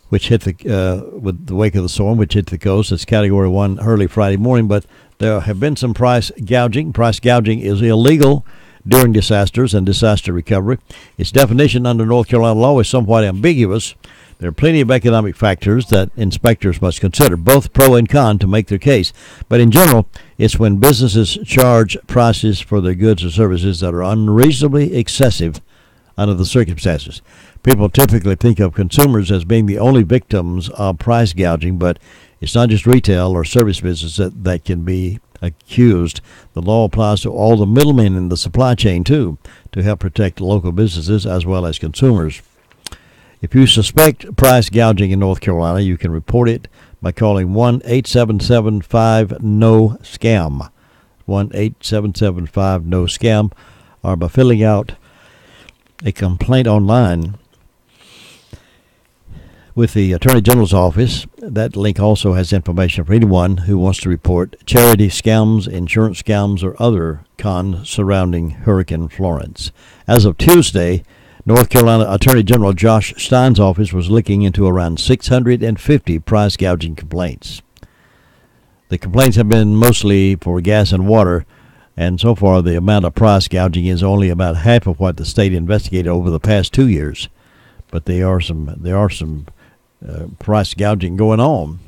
which hit with the wake of the storm, which hit the coast. It's Category 1 early Friday morning, but there have been some price gouging. Price gouging is illegal during disasters and disaster recovery. Its definition under North Carolina law is somewhat ambiguous. There are plenty of economic factors that inspectors must consider, both pro and con, to make their case. But in general, it's when businesses charge prices for their goods or services that are unreasonably excessive under the circumstances. People typically think of consumers as being the only victims of price gouging, but it's not just retail or service businesses that can be accused. The law applies to all the middlemen in the supply chain, too, to help protect local businesses as well as consumers. If you suspect price gouging in North Carolina, you can report it by calling 1-877-5-NO-SCAM, 1-877-5-NO-SCAM, or by filling out a complaint online with the Attorney General's office. That link also has information for anyone who wants to report charity scams, insurance scams, or other cons surrounding Hurricane Florence. As of Tuesday, North Carolina Attorney General Josh Stein's office was looking into around 650 price gouging complaints. The complaints have been mostly for gas and water, and so far the amount of price gouging is only about half of what the state investigated over the past 2 years. But there are some price gouging going on.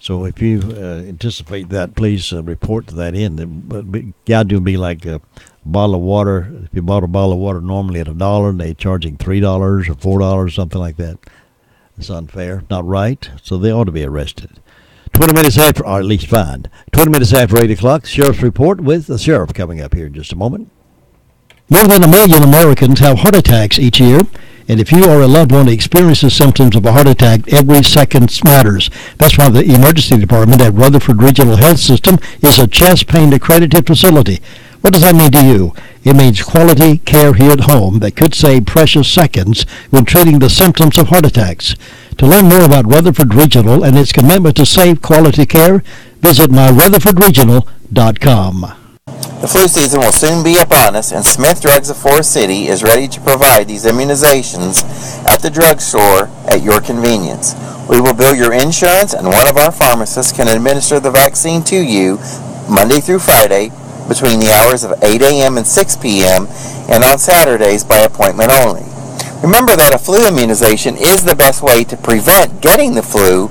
So if you anticipate that, please report that in. The gouging would be like a bottle of water. If you bought a bottle of water normally at $1, they're charging $3 or $4, something like that. It's unfair, not right, so they ought to be arrested. 20 minutes after, or at least fined. 20 minutes after 8 o'clock, Sheriff's Report with the Sheriff coming up here in just a moment. More than 1 million Americans have heart attacks each year, and if you or a loved one experiences symptoms of a heart attack, every second matters. That's why the emergency department at Rutherford Regional Health System is a chest pain accredited facility. What does that mean to you? It means quality care here at home that could save precious seconds when treating the symptoms of heart attacks. To learn more about Rutherford Regional and its commitment to safe quality care, visit myrutherfordregional.com. The flu season will soon be upon us, and Smith Drugs of Forest City is ready to provide these immunizations at the drugstore at your convenience. We will bill your insurance, and one of our pharmacists can administer the vaccine to you Monday through Friday between the hours of 8 a.m. and 6 p.m. and on Saturdays by appointment only. Remember that a flu immunization is the best way to prevent getting the flu,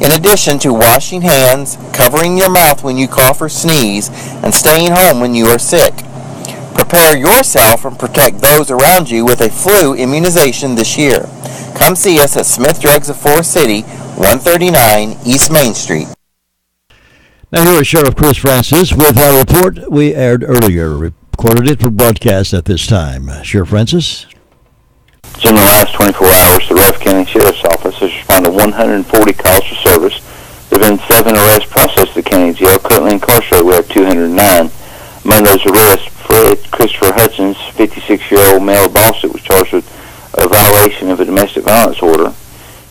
in addition to washing hands, covering your mouth when you cough or sneeze, and staying home when you are sick. Prepare yourself and protect those around you with a flu immunization this year. Come see us at Smith Drugs of Forest City, 139 East Main Street. Now here is Sheriff Chris Francis with our report we aired earlier. Recorded it for broadcast at this time. Sheriff Francis? In the last 24 hours, the Ruff County Sheriff's Office has responded to 140 calls for service. There have been 7 arrests processed at the county jail. Currently incarcerated, we have 209. Among those arrests, Fred Christopher Hutchins, 56-year-old male of Boston, was charged with a violation of a domestic violence order.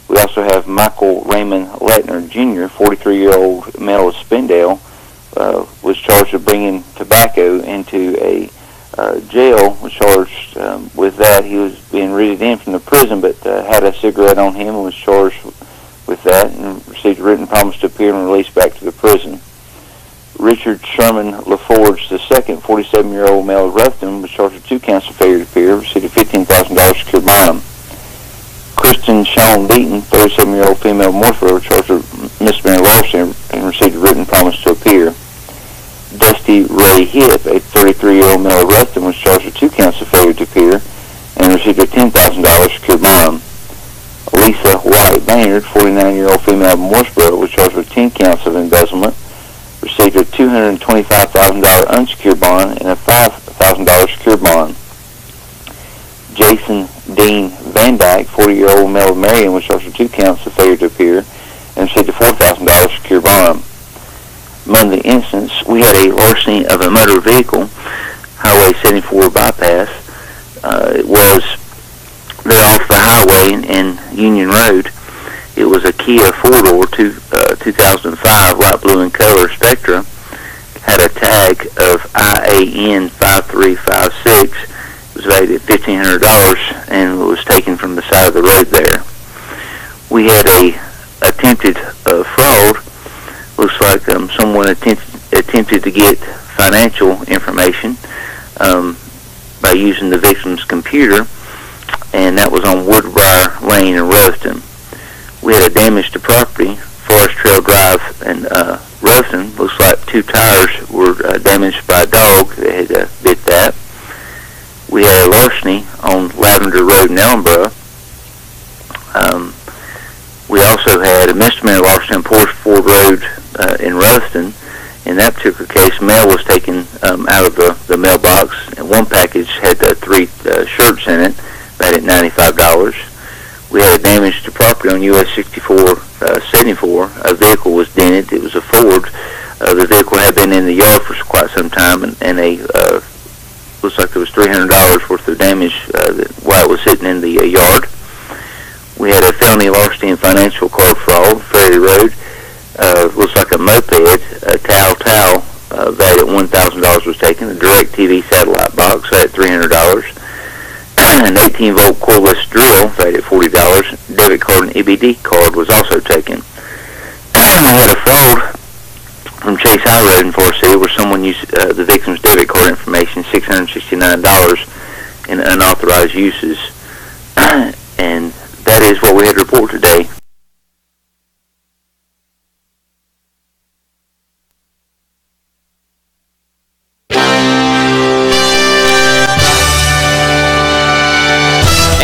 We also have Michael Raymond Lettner, Jr., 43-year-old male of Spindale, was charged with bringing tobacco into a jail, was charged with that. He was being written in from the prison, but had a cigarette on him and was charged with that and received a written promise to appear and released back to the prison. Richard Sherman LaForge II, 47-year-old male of Ruffton, was charged with 2 counts of failure to appear, received a $15,000 secured bond. Kristen Shawn Deaton, 37-year-old female of Mooresboro, was charged with misdemeanor larceny and received a written promise to appear. Dusty Ray Hipp, a 33-year-old male of Ruston, was charged with 2 counts of failure to appear and received a $10,000 secured bond. Lisa White Maynard, 49-year-old female of Mooresboro, was charged with 10 counts of embezzlement, received a $225,000 unsecured bond and a $5,000 secured bond. Jason Dean Van Dyke, 40-year-old male of Marion, was charged with 2 counts of failure to appear and received a $4,000 secured bond. Among the incidents, we had a larceny of a motor vehicle, Highway 74 bypass. It was there off the highway in Union Road. It was a Kia 4-door 2005, light blue in color, Spectra. Had a tag of IAN 5356. It was valued at $1,500 and was taken from the side of the road there. We had a attempted fraud. Looks like someone attempted to get financial information by using the victim's computer, and that was on Woodbriar Lane in Ruston. We had a damage to property, Forest Trail Drive in Ruston. Looks like 2 tires were damaged by a dog that had bit that. We had a larceny on Lavender Road in Ellenboro. We also had a misdemeanor larceny on Porch Ford Road in Ruston. In that particular case, mail was taken out of the mailbox, and one package had 3 shirts in it, valued at $95. We had damage to property on US 6474. A vehicle was dented. It was a Ford. The vehicle had been in the yard for quite some time, and looks like there was $300 worth of damage while it was sitting in the yard. We had a felony larceny and financial card fraud, Ferry Road. Looks like a moped, a Tao, valued at $1,000 was taken. A DirecTV satellite box valued at $300. An 18-volt cordless drill valued at $40. Debit card and EBD card was also taken. We had a fraud from Chase High Road in Forest City where someone used the victim's debit card information, $669 in unauthorized uses. And that is what we had reported for today.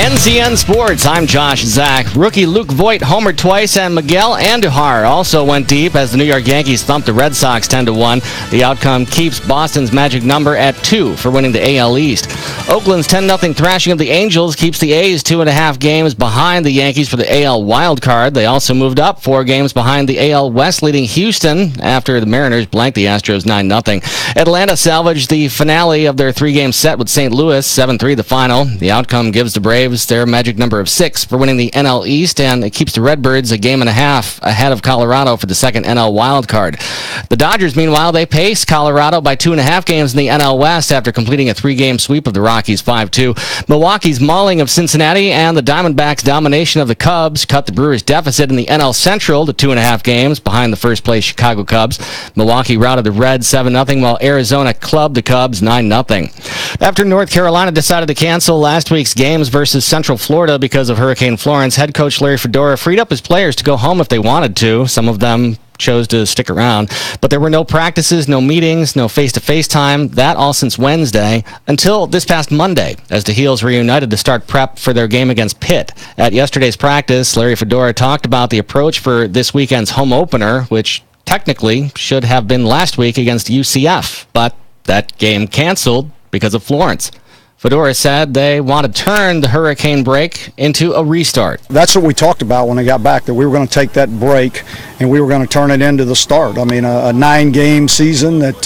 NCN Sports, I'm Josh Zach. Rookie Luke Voigt homered twice, and Miguel Andujar also went deep as the New York Yankees thumped the Red Sox 10-1. The outcome keeps Boston's magic number at 2 for winning the AL East. Oakland's 10-0 thrashing of the Angels keeps the A's 2.5 games behind the Yankees for the AL wild card. They also moved up 4 games behind the AL West, leading Houston after the Mariners blanked the Astros 9-0. Atlanta salvaged the finale of their 3-game set with St. Louis, 7-3 the final. The outcome gives the Braves their magic number of 6 for winning the NL East, and it keeps the Redbirds a game and a half ahead of Colorado for the second NL wild card. The Dodgers, meanwhile, they paced Colorado by 2.5 games in the NL West after completing a 3-game sweep of the Rockies 5-2. Milwaukee's mauling of Cincinnati and the Diamondbacks' domination of the Cubs cut the Brewers' deficit in the NL Central to 2.5 games behind the first-place Chicago Cubs. Milwaukee routed the Reds 7-0, while Arizona clubbed the Cubs 9-0. After North Carolina decided to cancel last week's games versus Central Florida because of Hurricane Florence, head coach Larry Fedora freed up his players to go home if they wanted to. Some of them chose to stick around, but there were no practices, no meetings, no face-to-face time, that all since Wednesday, until this past Monday, as the Heels reunited to start prep for their game against Pitt. At yesterday's practice, Larry Fedora talked about the approach for this weekend's home opener, which technically should have been last week against UCF, but that game canceled because of Florence. Fedora said they want to turn the hurricane break into a restart. That's what we talked about when I got back, that we were going to take that break and we were going to turn it into the start. I mean, a 9-game season that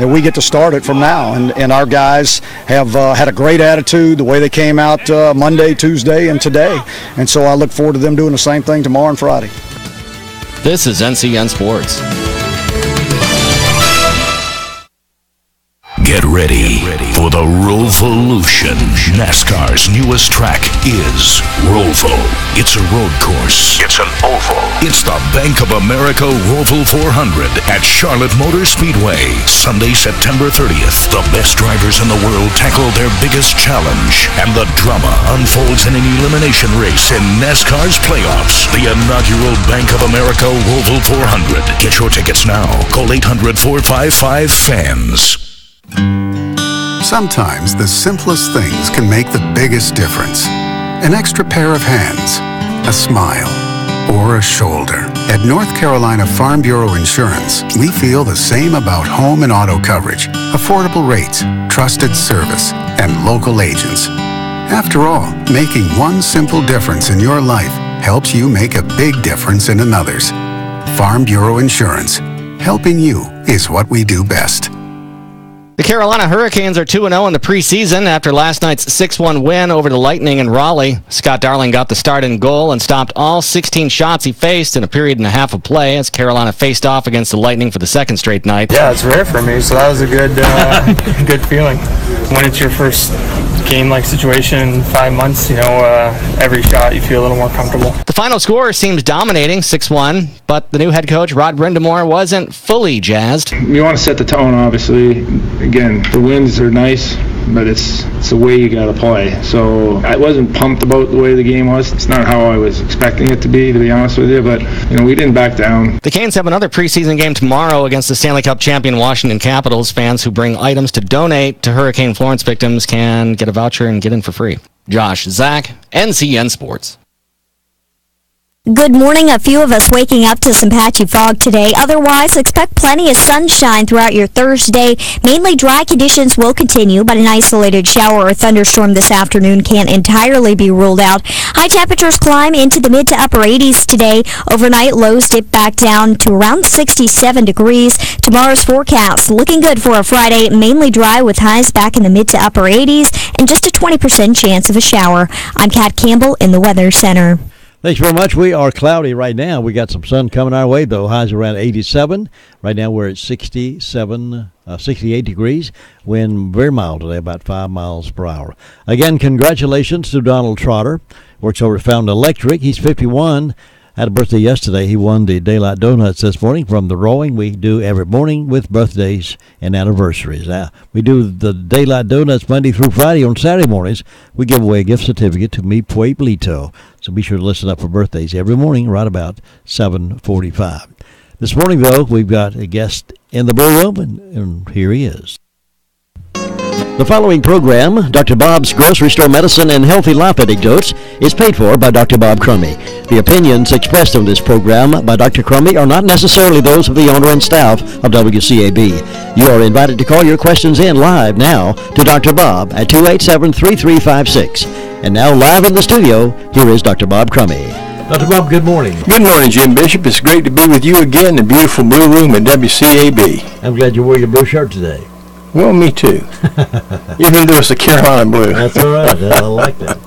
we get to start it from now. And our guys have had a great attitude, the way they came out Monday, Tuesday, and today. And so I look forward to them doing the same thing tomorrow and Friday. This is NCN Sports. Get ready for the Rovolution. NASCAR's newest track is Roval. It's a road course. It's an oval. It's the Bank of America Roval 400 at Charlotte Motor Speedway. Sunday, September 30th. The best drivers in the world tackle their biggest challenge, and the drama unfolds in an elimination race in NASCAR's playoffs. The inaugural Bank of America Roval 400. Get your tickets now. Call 800-455-FANS. Sometimes the simplest things can make the biggest difference. An extra pair of hands, a smile, or a shoulder. At North Carolina Farm Bureau Insurance, we feel the same about home and auto coverage, affordable rates, trusted service, and local agents. After all, making one simple difference in your life helps you make a big difference in another's. Farm Bureau Insurance. Helping you is what we do best. The Carolina Hurricanes are 2-0 in the preseason after last night's 6-1 win over the Lightning in Raleigh. Scott Darling got the start in goal and stopped all 16 shots he faced in a period and a half of play as Carolina faced off against the Lightning for the second straight night. Yeah, it's rare for me, so that was a good good feeling. When it's your first game-like situation in 5 months, every shot you feel a little more comfortable. The final score seems dominating, 6-1, but the new head coach, Rod Brindamore, wasn't fully jazzed. You want to set the tone, obviously. Again, the wins are nice, but it's the way you got to play. So I wasn't pumped about the way the game was. It's not how I was expecting it to be honest with you, but we didn't back down. The Canes have another preseason game tomorrow against the Stanley Cup champion Washington Capitals. Fans who bring items to donate to Hurricane Florence victims can get a voucher and get in for free. Josh Zach, NCN Sports. Good morning. A few of us waking up to some patchy fog today. Otherwise, expect plenty of sunshine throughout your Thursday. Mainly dry conditions will continue, but an isolated shower or thunderstorm this afternoon can't entirely be ruled out. High temperatures climb into the mid to upper 80s today. Overnight, lows dip back down to around 67 degrees. Tomorrow's forecast looking good for a Friday. Mainly dry with highs back in the mid to upper 80s and just a 20% chance of a shower. I'm Kat Campbell in the Weather Center. Thanks very much. We are cloudy right now. We got some sun coming our way, though. Highs around 87. Right now we're at 68 degrees. Wind very mild today, about 5 miles per hour. Again, congratulations to Donald Trotter. Works over at Fountain Electric. He's 51. Had a birthday yesterday. He won the Daylight Donuts this morning from the rowing we do every morning with birthdays and anniversaries. Now, we do the Daylight Donuts Monday through Friday. On Saturday mornings, we give away a gift certificate to Mi Pueblito. So be sure to listen up for birthdays every morning right about 7:45. This morning, though, we've got a guest in the Blue Room, and here he is. The following program, Dr. Bob's Grocery Store Medicine and Healthy Life Anecdotes, is paid for by Dr. Bob Crummy. The opinions expressed on this program by Dr. Crummy are not necessarily those of the owner and staff of WCAB. You are invited to call your questions in live now to Dr. Bob at 287-3356. And now live in the studio, here is Dr. Bob Crummy. Dr. Bob, good morning. Good morning, Jim Bishop. It's great to be with you again in the beautiful Blue Room at WCAB. I'm glad you wore your blue shirt today. Well, me too. Even though it's the Carolina blue. That's all right. I like that.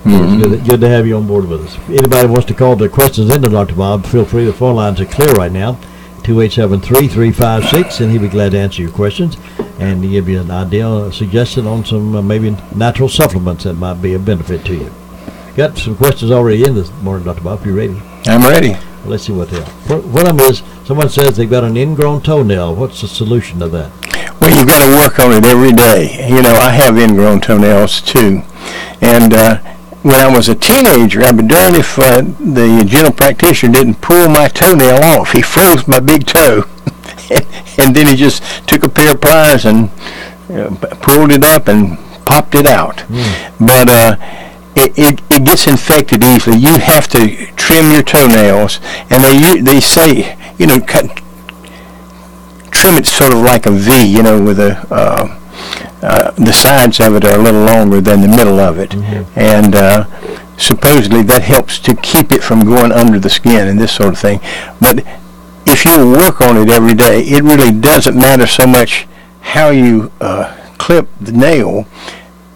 Mm-hmm. Good to have you on board with us. If anybody wants to call their questions into Dr. Bob, feel free. The phone lines are clear right now, 287-3356, and he'll be glad to answer your questions and to give you an idea, a suggestion on some maybe natural supplements that might be of benefit to you. Got some questions already in this morning, Dr. Bob. You ready? I'm ready. Well, let's see what they are. One of them is, someone says they've got an ingrown toenail. What's the solution to that? Well, you've got to work on it every day. You know, I have ingrown toenails too. And when I was a teenager, I'd be darned if the general practitioner didn't pull my toenail off. He froze my big toe. And then he just took a pair of pliers and pulled it up and popped it out. But it gets infected easily. You have to trim your toenails. And they say, you know, trim it sort of like a V, you know, with the sides of it are a little longer than the middle of it. And supposedly that helps to keep it from going under the skin and this sort of thing. But if you work on it every day, it really doesn't matter so much how you clip the nail,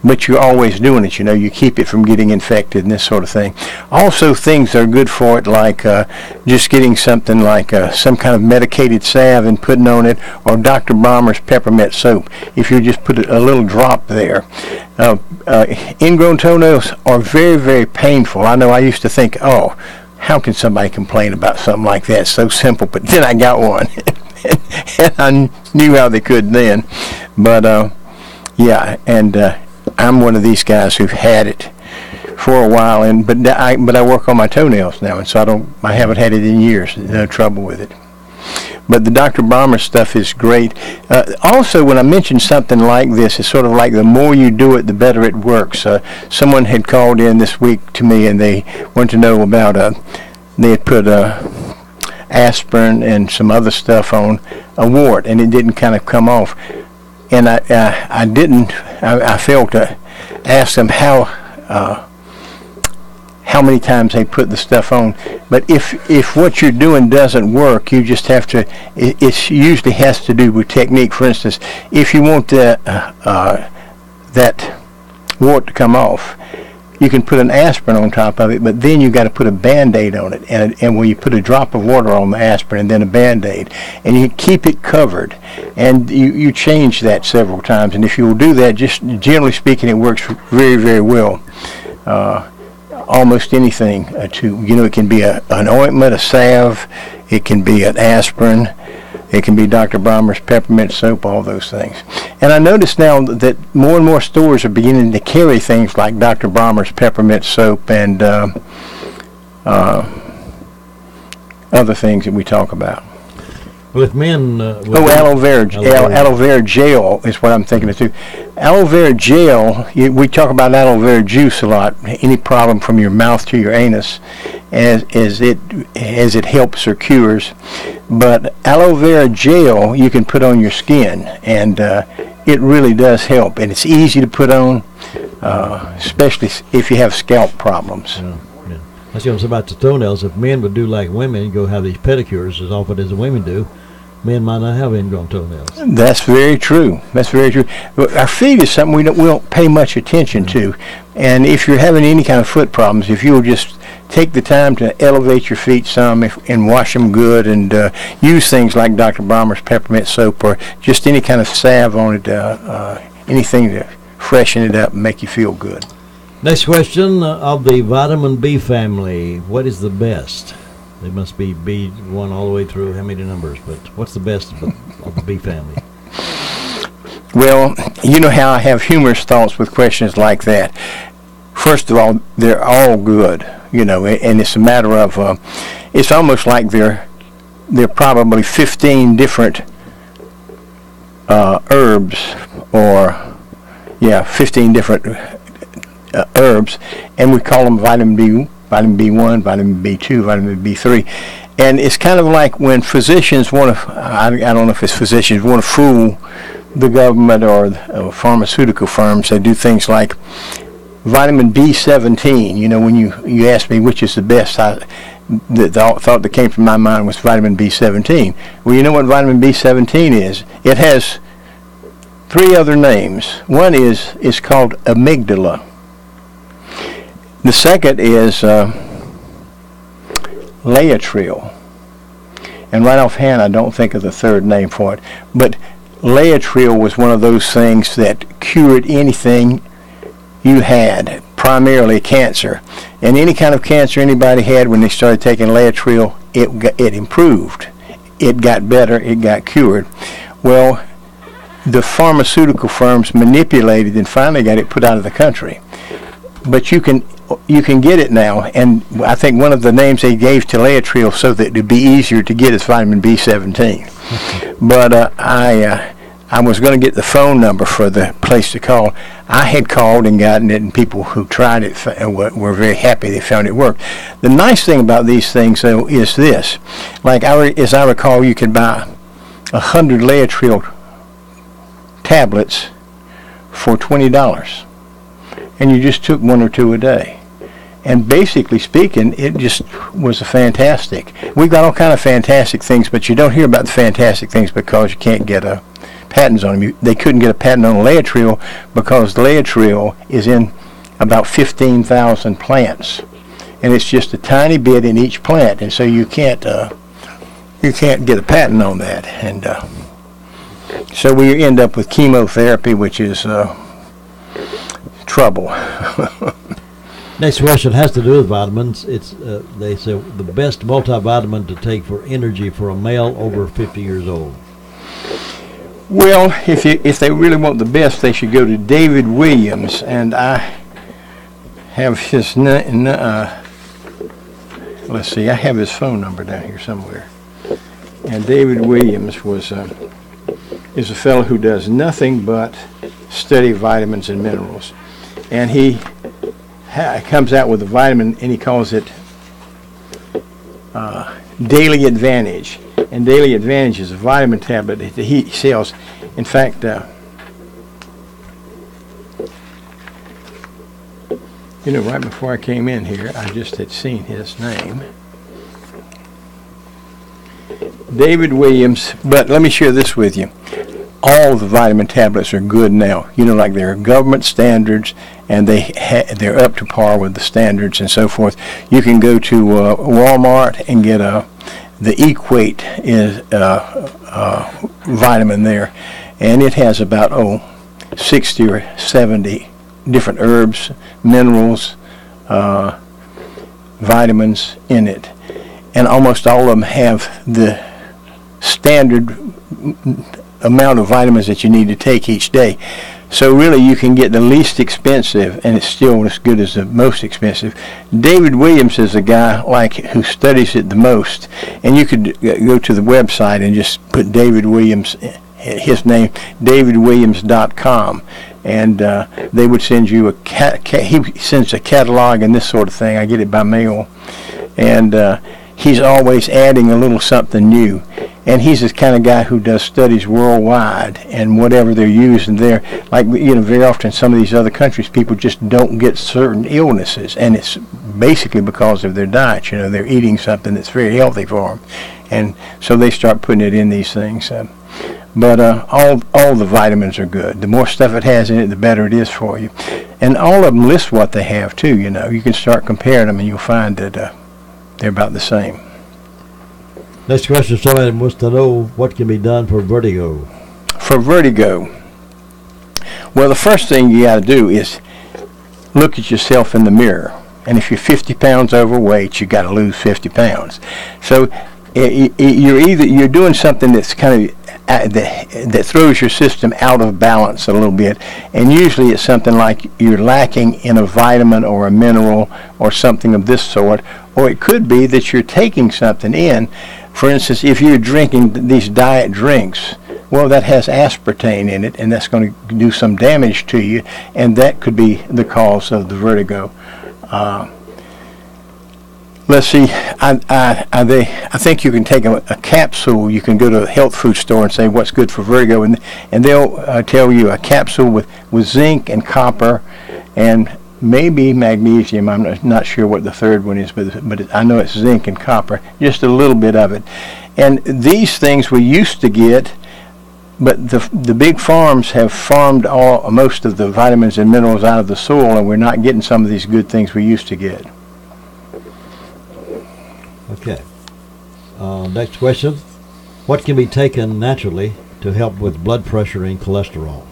but you're always doing it, you know, you keep it from getting infected and this sort of thing. Also, things that are good for it, like just getting something like some kind of medicated salve and putting on it, or Dr. Balmer's peppermint soap. If you just put a little drop there. Ingrown toenails are very, very painful. I know I used to think, oh, how can somebody complain about something like that? It's so simple, but then I got one. And I knew how they could then. But, yeah, and I'm one of these guys who've had it for a while, but I work on my toenails now, and so I haven't had it in years. No trouble with it. But the Dr. Balmer stuff is great. Also, when I mention something like this, it's sort of like the more you do it, the better it works. Someone had called in this week to me, and they wanted to know about they had put aspirin and some other stuff on a wart, and it didn't kind of come off. And I failed to ask them how many times they put the stuff on. But if what you're doing doesn't work, you just have to, it usually has to do with technique. For instance, if you want that wart to come off, you can put an aspirin on top of it, but then you got to put a Band-Aid on it. And when you put a drop of water on the aspirin and then a Band-Aid, and you keep it covered, and you change that several times. And if you will do that, just generally speaking, it works very, very well. Almost anything it can be an ointment, a salve, it can be an aspirin, it can be Dr. Balmer's peppermint soap, all those things. And I notice now that more and more stores are beginning to carry things like Dr. Balmer's peppermint soap and other things that we talk about. Well, if men... aloe vera gel is what I'm thinking of too. Aloe vera gel, we talk about aloe vera juice a lot. Any problem from your mouth to your anus, as it helps or cures. But aloe vera gel you can put on your skin, and it really does help. And it's easy to put on, especially if you have scalp problems. Yeah. That's what I'm saying about the toenails. If men would do like women, go have these pedicures as often as the women do, men might not have ingrown toenails. That's very true. That's very true. Our feet is something we don't pay much attention to. And if you're having any kind of foot problems, if you'll just take the time to elevate your feet some and wash them good, and use things like Dr. Balmer's peppermint soap or just any kind of salve on it, anything to freshen it up and make you feel good. Next question, of the vitamin B family, what is the best? They must be B1 all the way through, how many numbers, but what's the best of the B family? Well, you know how I have humorous thoughts with questions like that. first of all, they're all good, and it's a matter of, it's almost like they're probably 15 different herbs, 15 different herbs, and we call them vitamin B, vitamin B1, vitamin B2, vitamin B3. And it's kind of like when physicians want to, I don't know if it's physicians, want to fool the government or pharmaceutical firms. They do things like vitamin B17. When you ask me which is the best, the thought that came from my mind was vitamin B17. Well, you know what vitamin B17 is? It has 3 other names. One is called amygdala. The second is Laetrile. And right offhand, I don't think of the third name for it. But Laetrile was one of those things that cured anything you had, primarily cancer. And any kind of cancer anybody had, when they started taking Laetrile, it improved. It got better. It got cured. Well, the pharmaceutical firms manipulated and finally got it put out of the country. But you can get it now, and I think one of the names they gave to Laetrile so that it would be easier to get is vitamin B17. But I was going to get the phone number for the place to call. I had called and gotten it, and people who tried it were very happy they found it worked. The nice thing about these things, though, is this. Like, as I recall, you could buy 100 Laetrile tablets for $20. And you just took 1 or 2 a day. And basically speaking, it just was a fantastic. We've got all kind of fantastic things, but you don't hear about the fantastic things because you can't get patents on them. They couldn't get a patent on Laetrile because Laetrile is in about 15,000 plants, and it's just a tiny bit in each plant, and so you can't get a patent on that, and so we end up with chemotherapy, which is trouble. Next question has to do with vitamins. It's they say the best multivitamin to take for energy for a male over 50 years old. Well, if they really want the best, they should go to David Williams, and I have his let's see, I have his phone number down here somewhere. And David Williams is a fellow who does nothing but study vitamins and minerals. And he comes out with a vitamin, and he calls it Daily Advantage. And Daily Advantage is a vitamin tablet that he sells. In fact, right before I came in here, I just had seen his name. David Williams, but let me share this with you. All the vitamin tablets are good now. Like they're government standards, and they're up to par with the standards and so forth. You can go to Walmart and get the Equate is vitamin there, and it has about 60 or 70 different herbs, minerals, vitamins in it, and almost all of them have the standard amount of vitamins that you need to take each day. So really you can get the least expensive, and it's still as good as the most expensive. David Williams is a guy who studies it the most, and you could go to the website and just put David Williams, his name, davidwilliams.com, and they would send you he sends a catalog and this sort of thing. I get it by mail, and he's always adding a little something new. And he's this kind of guy who does studies worldwide, and whatever they're using there, very often some of these other countries, people just don't get certain illnesses, and it's basically because of their diet. They're eating something that's very healthy for them, and so they start putting it in these things. But all the vitamins are good. The more stuff it has in it, the better it is for you. And all of them list what they have too. You can start comparing them, and you'll find that they're about the same. Next question, somebody wants to know what can be done for vertigo. For vertigo, well, the first thing you got to do is look at yourself in the mirror. And if you're 50 pounds overweight, you got to lose 50 pounds. So you're doing something that's kind of that throws your system out of balance a little bit. And usually it's something like you're lacking in a vitamin or a mineral or something of this sort. Or it could be that you're taking something in. For instance, if you're drinking these diet drinks, well, that has aspartame in it, and that's going to do some damage to you, and that could be the cause of the vertigo. Let's see, I think you can take a capsule. You can go to a health food store and say what's good for vertigo, and they'll tell you a capsule with zinc and copper and maybe magnesium. I'm not sure what the third one is, but I know it's zinc and copper, just a little bit of it. And these things we used to get, but the big farms have farmed most of the vitamins and minerals out of the soil, and we're not getting some of these good things we used to get. Okay. Next question. What can be taken naturally to help with blood pressure and cholesterol?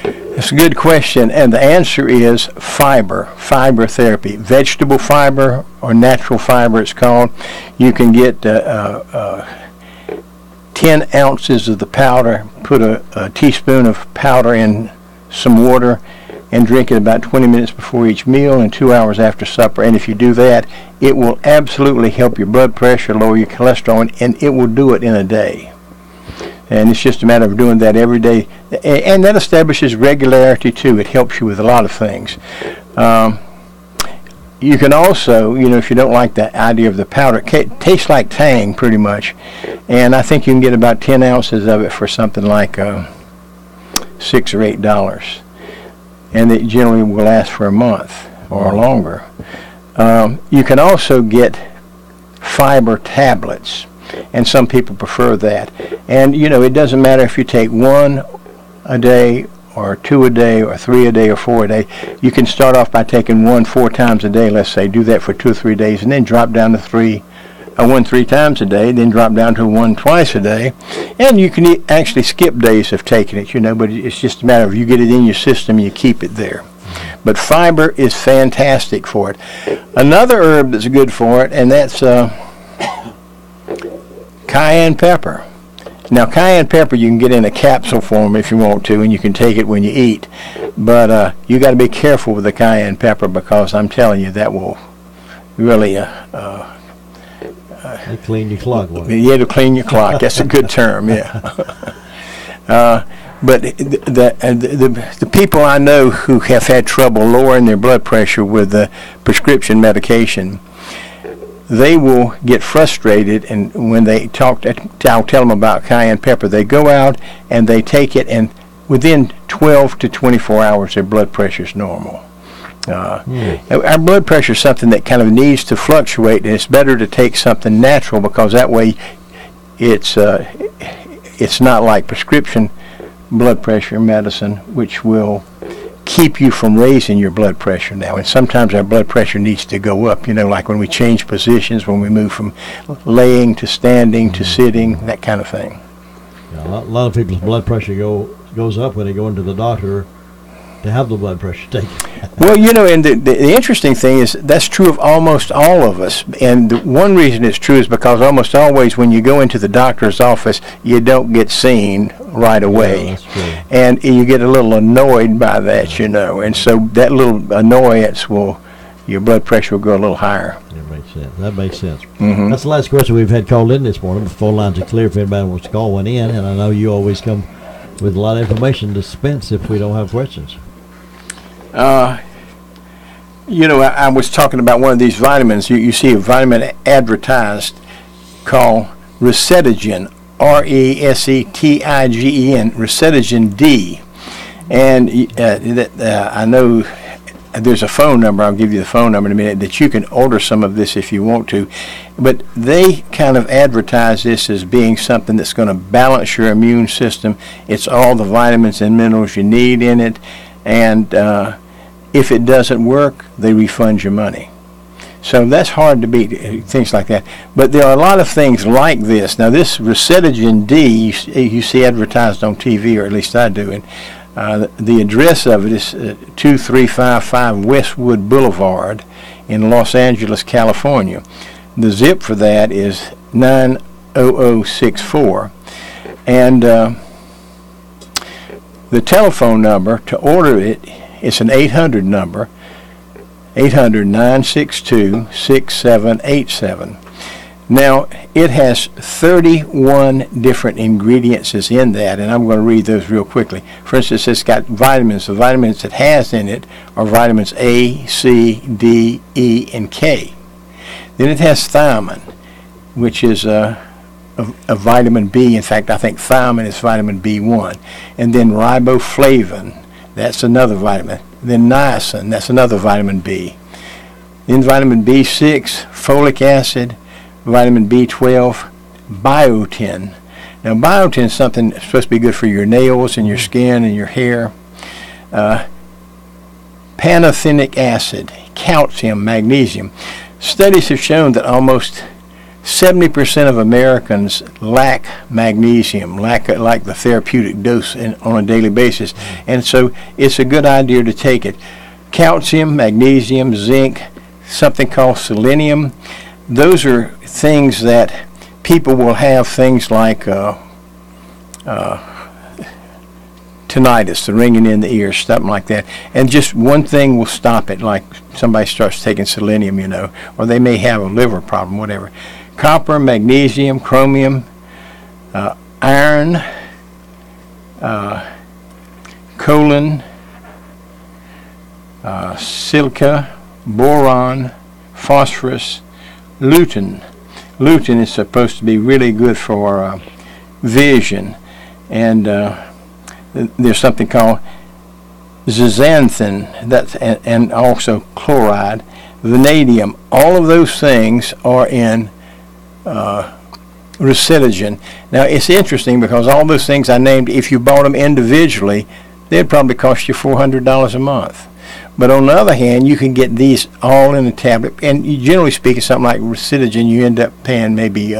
That's a good question, and the answer is fiber therapy. Vegetable fiber or natural fiber it's called. You can get 10 ounces of the powder, put a teaspoon of powder in some water, and drink it about 20 minutes before each meal and 2 hours after supper. And if you do that, it will absolutely help your blood pressure, lower your cholesterol, and it will do it in a day. And it's just a matter of doing that every day. And that establishes regularity, too. It helps you with a lot of things. You can also, if you don't like the idea of the powder, it tastes like Tang pretty much. And I think you can get about 10 ounces of it for something like $6 or $8. And it generally will last for a month or longer. You can also get fiber tablets, and some people prefer that. And it doesn't matter if you take 1 a day or 2 a day or 3 a day or 4 a day. You can start off by taking 1 4 times a day, let's say. Do that for 2 or 3 days, and then drop down to 1 3 times a day, then drop down to 1 twice a day. And you can actually skip days of taking it, but it's just a matter of you get it in your system and you keep it there. But fiber is fantastic for it. Another herb that's good for it, and that's cayenne pepper. Now, cayenne pepper you can get in a capsule form if you want to, and you can take it when you eat. But you got to be careful with the cayenne pepper, because I'm telling you that will really clean your clock. Yeah, to clean your clock. That's a good term. Yeah. But the people I know who have had trouble lowering their blood pressure with the prescription medication, they will get frustrated, and when they I'll tell them about cayenne pepper, they go out and they take it, and within 12 to 24 hours their blood pressure is normal. Our blood pressure is something that kind of needs to fluctuate, and it's better to take something natural, because that way it's not like prescription blood pressure medicine, which will keep you from raising your blood pressure now. And sometimes our blood pressure needs to go up, like when we change positions, when we move from laying to standing to sitting, that kind of thing. A lot of people's blood pressure goes up when they go into the doctor to have the blood pressure taken. Well, and the interesting thing is that's true of almost all of us. And the one reason it's true is because almost always when you go into the doctor's office, you don't get seen right away. Yeah, that's true. And you get a little annoyed by that, And so that little annoyance your blood pressure will go a little higher. That makes sense. Mm-hmm. That's the last question we've had called in this morning. The phone lines are clear if anybody wants to call one in. And I know you always come with a lot of information to dispense if we don't have questions. I was talking about one of these vitamins. You see a vitamin advertised called Resetigen, Resetigen, Resetigen D. And I know there's a phone number, I'll give you the phone number in a minute, that you can order some of this if you want to. But they kind of advertise this as being something that's going to balance your immune system. It's all the vitamins and minerals you need in it. And if it doesn't work, they refund your money. So that's hard to beat, things like that. But there are a lot of things like this. Now, this Resetigen D, you see advertised on TV, or at least I do. And the address of it is 2355 Westwood Boulevard in Los Angeles, California. The zip for that is 90064. And the telephone number to order it is an 800 number, 800-962-6787. Now, it has 31 different ingredients in that, and I'm going to read those real quickly. For instance, it's got vitamins. The vitamins it has in it are vitamins A, C, D, E, and K. Then it has thiamine, which is a vitamin B. In fact, I think thiamine is vitamin B1. And then riboflavin, that's another vitamin. Then niacin, that's another vitamin B. Then vitamin B6, folic acid, vitamin B12, biotin. Now, biotin is something that's supposed to be good for your nails and your skin and your hair. Pantothenic acid, calcium, magnesium. Studies have shown that almost 70% of Americans lack magnesium, lack the therapeutic dose on a daily basis. And so it's a good idea to take it. Calcium, magnesium, zinc, something called selenium. Those are things that people will have things like tinnitus, the ringing in the ears, something like that. And just one thing will stop it, like somebody starts taking selenium, or they may have a liver problem, whatever. Copper, magnesium, chromium, iron, choline, silica, boron, phosphorus, lutein. Lutein is supposed to be really good for vision, and there's something called zeaxanthin, and also chloride, vanadium. All of those things are in Recitogen. Now, it's interesting because all those things I named, if you bought them individually, they'd probably cost you $400 a month. But on the other hand, you can get these all in a tablet, and generally speaking, something like Recitogen, you end up paying maybe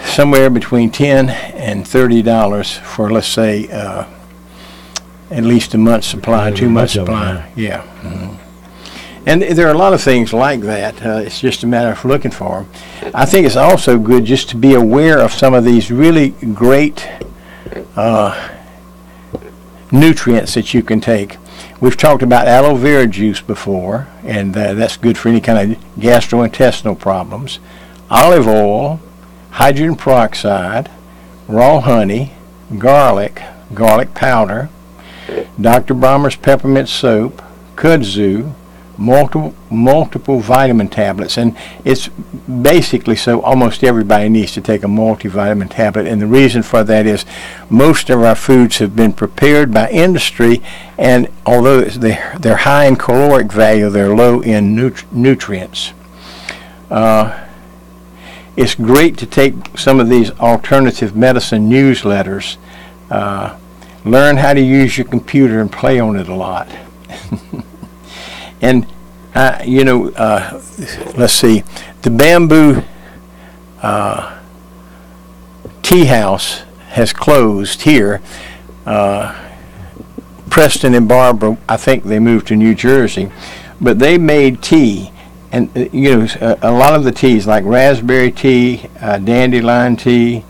somewhere between $10 and $30 for, let's say, at least a month's supply, 2 months' supply. Yeah. Mm-hmm. And there are a lot of things like that. It's just a matter of looking for them. I think it's also good just to be aware of some of these really great nutrients that you can take. We've talked about aloe vera juice before, and that's good for any kind of gastrointestinal problems. Olive oil, hydrogen peroxide, raw honey, garlic powder, Dr. Baumer's peppermint soap, kudzu, multiple vitamin tablets, and it's basically so almost everybody needs to take a multivitamin tablet, and the reason for that is most of our foods have been prepared by industry, and although they're high in caloric value, they're low in nutrients. It's great to take some of these alternative medicine newsletters, learn how to use your computer and play on it a lot. And, let's see, the Bamboo Tea House has closed here. Preston and Barbara, I think they moved to New Jersey, but they made tea. And, a lot of the teas, like raspberry tea, dandelion tea,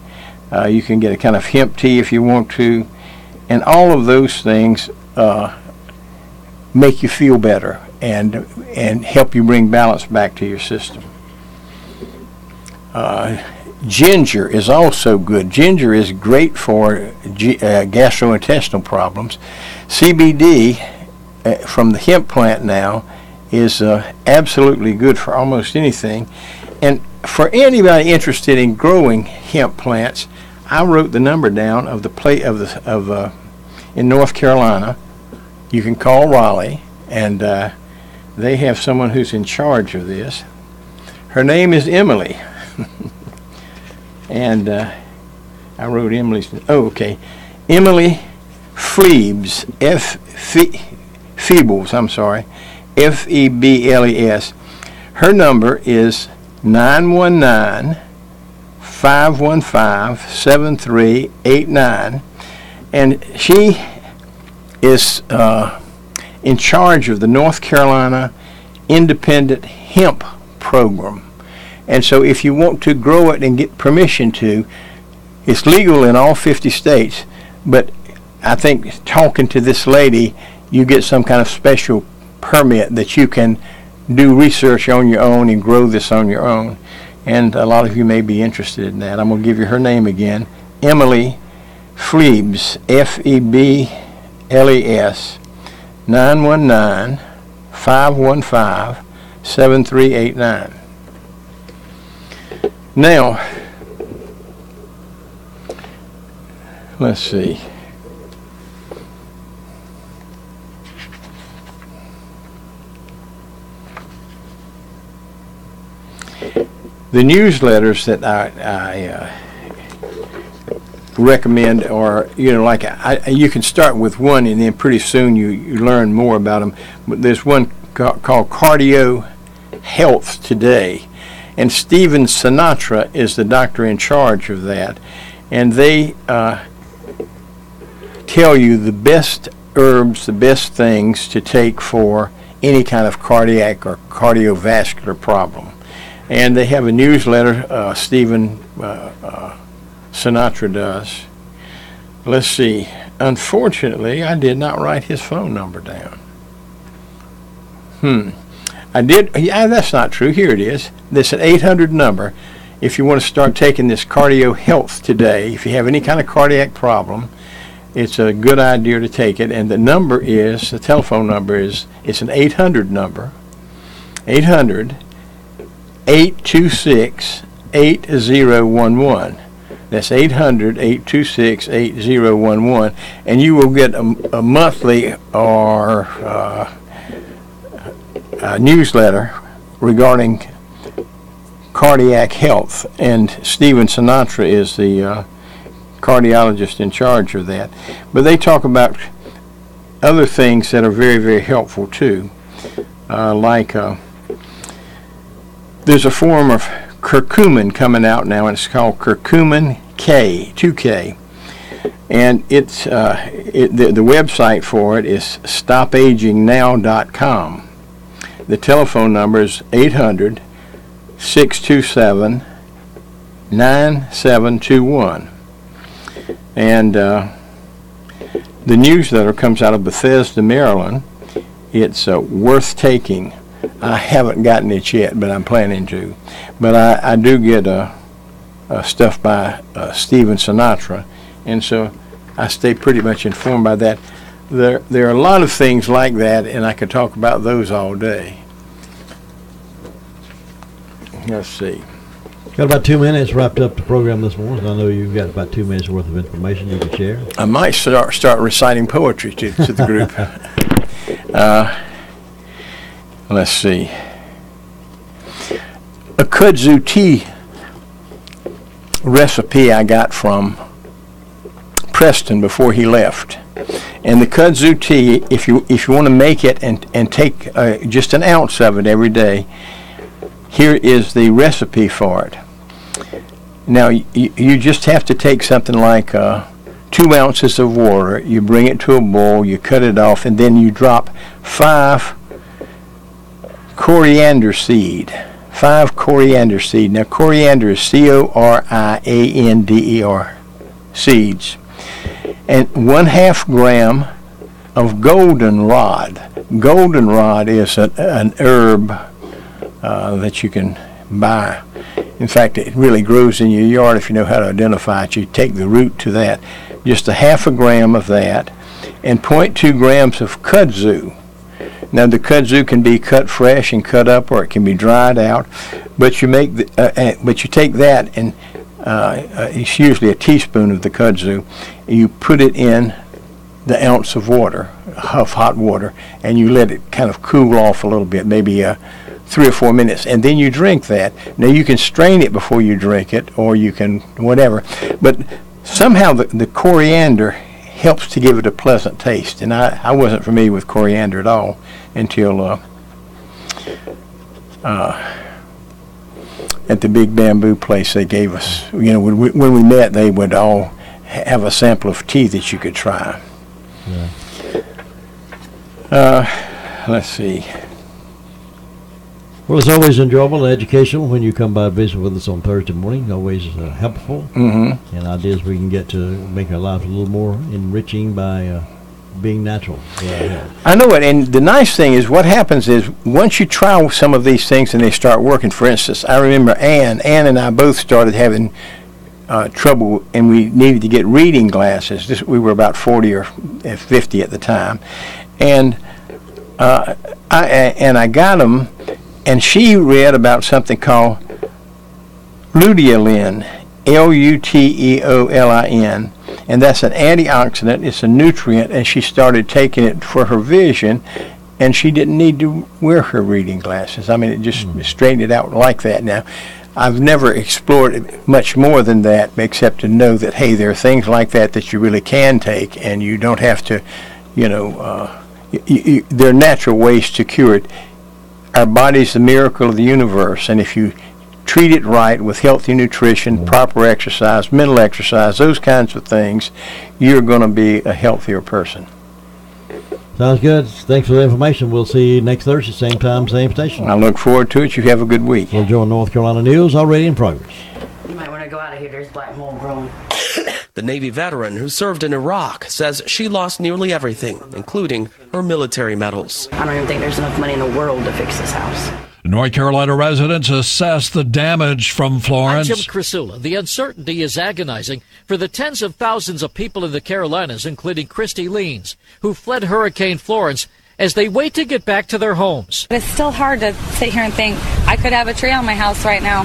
you can get a kind of hemp tea if you want to, and all of those things make you feel better and help you bring balance back to your system. Ginger is also good. Ginger is great for gastrointestinal problems. CBD from the hemp plant now is absolutely good for almost anything. And for anybody interested in growing hemp plants, I wrote the number down of the in North Carolina. You can call Raleigh, and they have someone who's in charge of this. Her name is Emily. And I wrote Emily's. Oh, okay. Emily Feebles. Feebles. I'm sorry. Febles. Her number is 919-515-7389, and she is in charge of the North Carolina Independent Hemp Program. And so if you want to grow it and get permission to, It's legal in all 50 states, but I think talking to this lady, you get some kind of special permit that you can do research on your own and grow this on your own. And a lot of you may be interested in that. I'm going to give you her name again. Emily Phlebs, F-E-B-L-E-S, 919-515-7389. Now, let's see. The newsletters that I recommend are, like you can start with one and then pretty soon you learn more about them. But there's one called Cardio Health Today, and Stephen Sinatra is the doctor in charge of that, and they tell you the best herbs, the best things to take for any kind of cardiac or cardiovascular problem. And they have a newsletter, Stephen Sinatra does. Let's see. Unfortunately, I did not write his phone number down. I did. Yeah, that's not true. Here it is. This is an 800 number. If you want to start taking this Cardio Health Today, if you have any kind of cardiac problem, it's a good idea to take it. And the number is, the telephone number is, it's an 800 number. 800-826-8011. That's 800-826-8011. And you will get a monthly or a newsletter regarding cardiac health. And Stephen Sinatra is the cardiologist in charge of that. But they talk about other things that are very, very helpful too. There's a form of curcumin coming out now, and it's called curcumin K, 2K. And it's the website for it is stopagingnow.com. The telephone number is 800-627-9721. And the newsletter comes out of Bethesda, Maryland. It's worth taking. I haven't gotten it yet, but I'm planning to. But I do get stuff by Stephen Sinatra, and so I stay pretty much informed by that. There are a lot of things like that, and I could talk about those all day. Let's see. Got about 2 minutes wrapped up the program this morning. I know you've got about 2 minutes worth of information you can share. I might start reciting poetry to the group. Let's see. A kudzu tea recipe I got from Preston before he left. And the kudzu tea, if you want to make it and take just an ounce of it every day, here is the recipe for it. Now you just have to take something like 2 ounces of water, you bring it to a boil, you cut it off, and then you drop 5 coriander seed. 5 coriander seed. Now coriander is C-O-R-I-A-N-D-E-R seeds. And 1/2 gram of goldenrod. Goldenrod is an herb that you can buy. In fact, it really grows in your yard if you know how to identify it. You take the root to that. Just 1/2 gram of that, and 0.2 grams of kudzu. Now the kudzu can be cut fresh and cut up, or it can be dried out. But you make but you take that, and it's usually a teaspoon of the kudzu. And you put it in the ounce of water, of hot water, and you let it kind of cool off a little bit, maybe 3 or 4 minutes, and then you drink that. Now you can strain it before you drink it, or you can whatever. But somehow the coriander helps to give it a pleasant taste, and I wasn't familiar with coriander at all until at the Big Bamboo place they gave us, when we met, they would all have a sample of tea that you could try. Yeah. Let's see. Well, it's always enjoyable and educational when you come by and visit with us on Thursday morning. Always helpful and ideas we can get to make our lives a little more enriching by being natural. I know it, and the nice thing is what happens is once you try some of these things and they start working, for instance, I remember Ann and I both started having trouble, and we needed to get reading glasses. We were about 40 or 50 at the time, and I got them, and she read about something called luteolin, Luteolin, and that's an antioxidant. It's a nutrient, and she started taking it for her vision, and she didn't need to wear her reading glasses. I mean, it just straightened it out like that. Now, I've never explored it much more than that, except to know that, hey, there are things like that that you really can take, and you don't have to, there are natural ways to cure it. Our body's the miracle of the universe, and if you treat it right with healthy nutrition, proper exercise, mental exercise, those kinds of things, you're going to be a healthier person. Sounds good. Thanks for the information. We'll see you next Thursday, same time, same station. I look forward to it. You have a good week. We'll join North Carolina News already in progress. You might want to go out of here. There's black mold growing. The Navy veteran who served in Iraq says she lost nearly everything, including her military medals. I don't even think there's enough money in the world to fix this house. North Carolina residents assess the damage from Florence. I'm Jim Crisula. The uncertainty is agonizing for the tens of thousands of people in the Carolinas, including Christy Leans, who fled Hurricane Florence, as they wait to get back to their homes. It's still hard to sit here and think I could have a tree on my house right now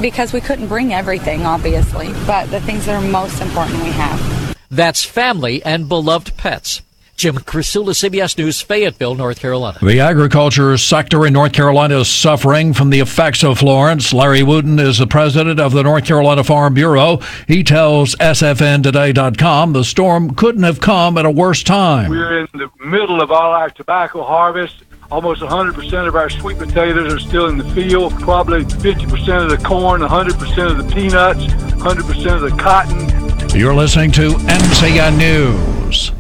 because we couldn't bring everything, obviously, but the things that are most important we have. That's family and beloved pets. Jim Crisula, CBS News, Fayetteville, North Carolina. The agriculture sector in North Carolina is suffering from the effects of Florence. Larry Wooten is the president of the North Carolina Farm Bureau. He tells SFNtoday.com the storm couldn't have come at a worse time. We're in the middle of all our tobacco harvest. Almost 100% of our sweet potatoes are still in the field. Probably 50% of the corn, 100% of the peanuts, 100% of the cotton. You're listening to NCN News.